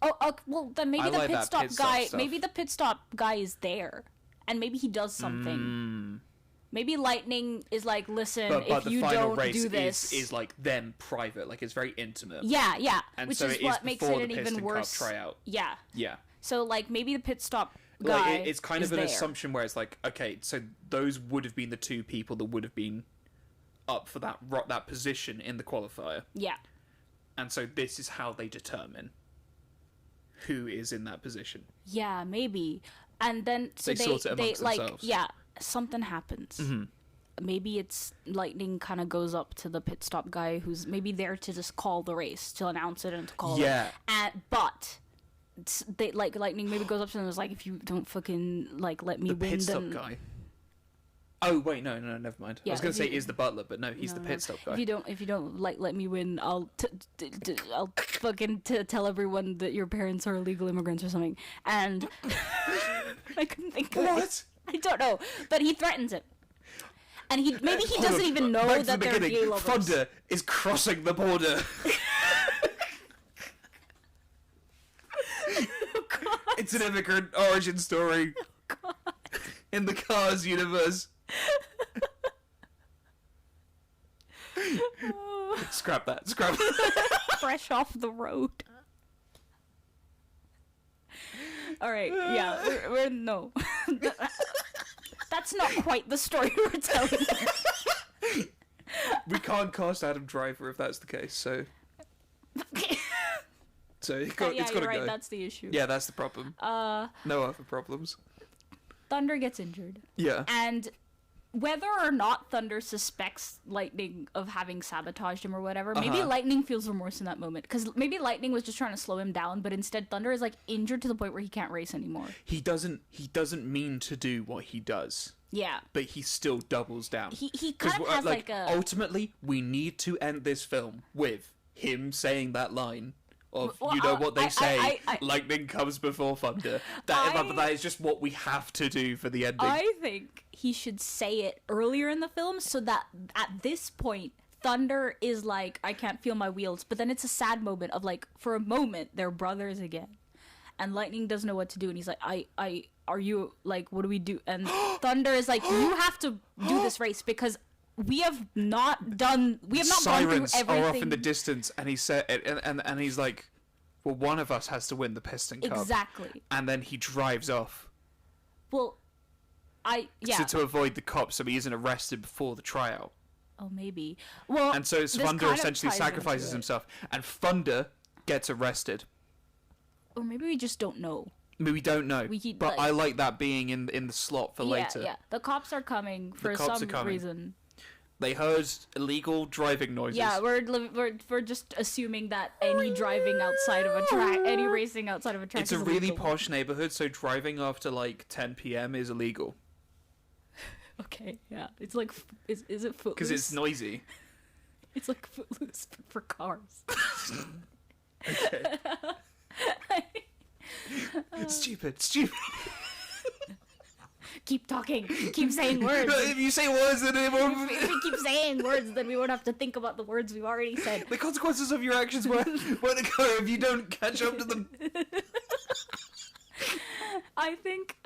Oh, well, then maybe
I
the
like
pit
that
stop
pit stop
guy.
stuff.
Maybe the pit stop guy is there, and maybe he does something. Maybe Lightning is like, listen,
But
if
the
you
final
don't
race
do this,
is like them private, like it's very intimate.
yeah,
And
which
so
is
it
what makes
before
it an
the
even
Piston
worse.
Cup tryout.
Yeah.
Yeah.
So like maybe the pit stop guy.
Like, it's kind
is
of an
there.
assumption where it's like, okay, so those would have been the two people that would have been up for that position in the qualifier.
Yeah.
And so this is how they determine who is in that position.
Yeah, maybe. And then so
They sort it amongst
like
themselves.
yeah, something happens. Maybe it's Lightning kind of goes up to the pit stop guy who's maybe there to just call the race, to announce it and to call
Yeah.
it. But they like Lightning maybe goes up to them and is like, if you don't fucking like let me
The
win,
pit stop
then
guy. Oh wait, no, never mind.
Yeah,
I was going
if
to say
you-
is the butler, but no, he's
No,
the
no.
pit stop guy.
if you don't like let me win, I'll fucking tell everyone that your parents are illegal immigrants or something. And I couldn't think of it.
What?
I don't know, but he threatens it. And maybe he
Hold
doesn't
on,
even know
back to
that
the
they're
beginning.
gay lovers.
Thunder is crossing the border. It's an immigrant origin story in the Cars universe. Scrap that.
Fresh off the road. All right, yeah, we're no. That's not quite the story we're telling.
We can't cast Adam Driver if that's the case, so it's got
Yeah,
to
you're right.
go.
That's the issue.
Yeah, that's the problem. No other problems.
Thunder gets injured,
Yeah.
and whether or not Thunder suspects Lightning of having sabotaged him or whatever, maybe Lightning feels remorse in that moment because maybe Lightning was just trying to slow him down, but instead Thunder is like injured to the point where he can't race anymore.
He doesn't mean to do what he does,
Yeah,
but he still doubles down.
he
Because
kind of has like a
ultimately, we need to end this film with him saying that line of,
Well,
you know what they say,
I-
lightning comes before thunder. That is just what we have to do for the ending.
I think he should say it earlier in the film so that at this point Thunder is like, I can't feel my wheels, but then it's a sad moment of like, for a moment they're brothers again. and Lightning doesn't know what to do, and he's like, are you, like, what do we do? And Thunder is like, you have to do this race because we have not gone through
Sirens
everything.
are off in the distance, and he said, and he's like, well, one of us has to win the Piston Cup.
Exactly.
And then he drives off.
Well,
To avoid the cops, so he isn't arrested before the tryout.
Oh, maybe. Well,
And so Thunder essentially
ties
sacrifices
into it.
himself, and Thunder gets arrested.
Or maybe we just don't know.
I mean, we don't know,
Keep,
but
like-
I like that being in the slot for later.
Yeah, the cops are coming for
cops
some
are coming.
reason.
They heard illegal driving noises.
Yeah, we're just assuming that any driving outside of a track, any racing outside of a track
It's
is
a really
illegal.
posh neighborhood, so driving after like 10 p.m. is illegal.
Okay, yeah. It's like, is it Footloose?
Because it's noisy.
It's like Footloose but for cars.
Okay. It's stupid.
Keep talking. Keep saying words.
If you say words, then it won't...
If we keep saying words, then we won't have to think about the words we've already said.
The consequences of your actions won't occur if you don't catch up to them.
I think,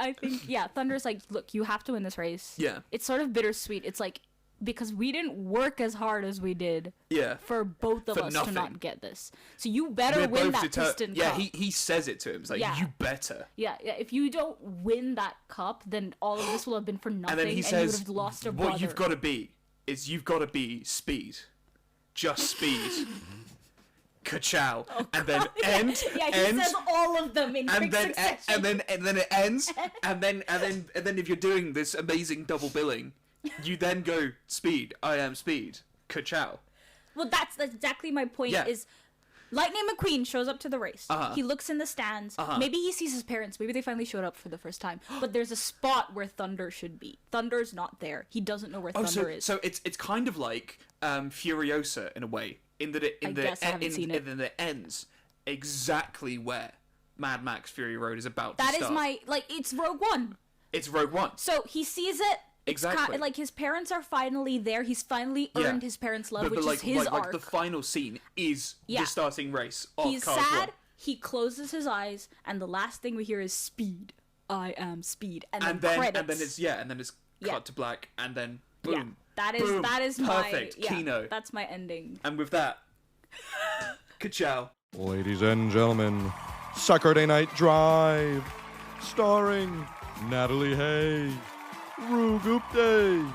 yeah, Thunder's like, look, you have to win this race.
Yeah.
It's sort of bittersweet. It's like, because we didn't work as hard as we did
Yeah.
for both of
For
us
nothing.
to not get this. So you better
We're
win
both
that Piston
Yeah,
Cup.
he says it to him. He's like,
Yeah.
you better.
Yeah. If you don't win that cup, then all of this will have been for nothing,
And then he
you would
says,
have lost a
what
brother.
you've got to be is you've got to be speed. Just speed. Ka-chow. And then end.
Yeah, he
end,
says all of them in quick
and then
succession.
and then it ends, and then if you're doing this amazing double billing, you then go speed. I am speed. Ka-chow.
Well, that's exactly my point.
Yeah.
Is Lightning McQueen shows up to the race.
Uh-huh.
He looks in the stands.
Uh-huh.
Maybe he sees his parents. Maybe they finally showed up for the first time. But there's a spot where Thunder should be. Thunder's not there. He doesn't know where Thunder is.
So it's kind of like Furiosa in a way, in that
I haven't seen it.
in that it ends exactly where Mad Max Fury Road is about
That
to
is
start.
it's Rogue One.
It's Rogue One.
So he sees it. It's
Exactly.
like his parents are finally there. He's finally
Yeah.
earned his parents' love,
But
which
like,
is his arc.
like the final scene is
Yeah.
the starting race of
He's
Cars
sad.
1.
He closes his eyes, and the last thing we hear is "Speed." I am Speed, and
And
then
then
credits.
and then it's
Yeah.
cut to black, and then boom.
Yeah, that is
boom,
my
perfect Kino.
That's my ending.
And with that, ka-chow.
Ladies and gentlemen, Saturday Night Drive, starring Natalie Hay, Rue Gupte,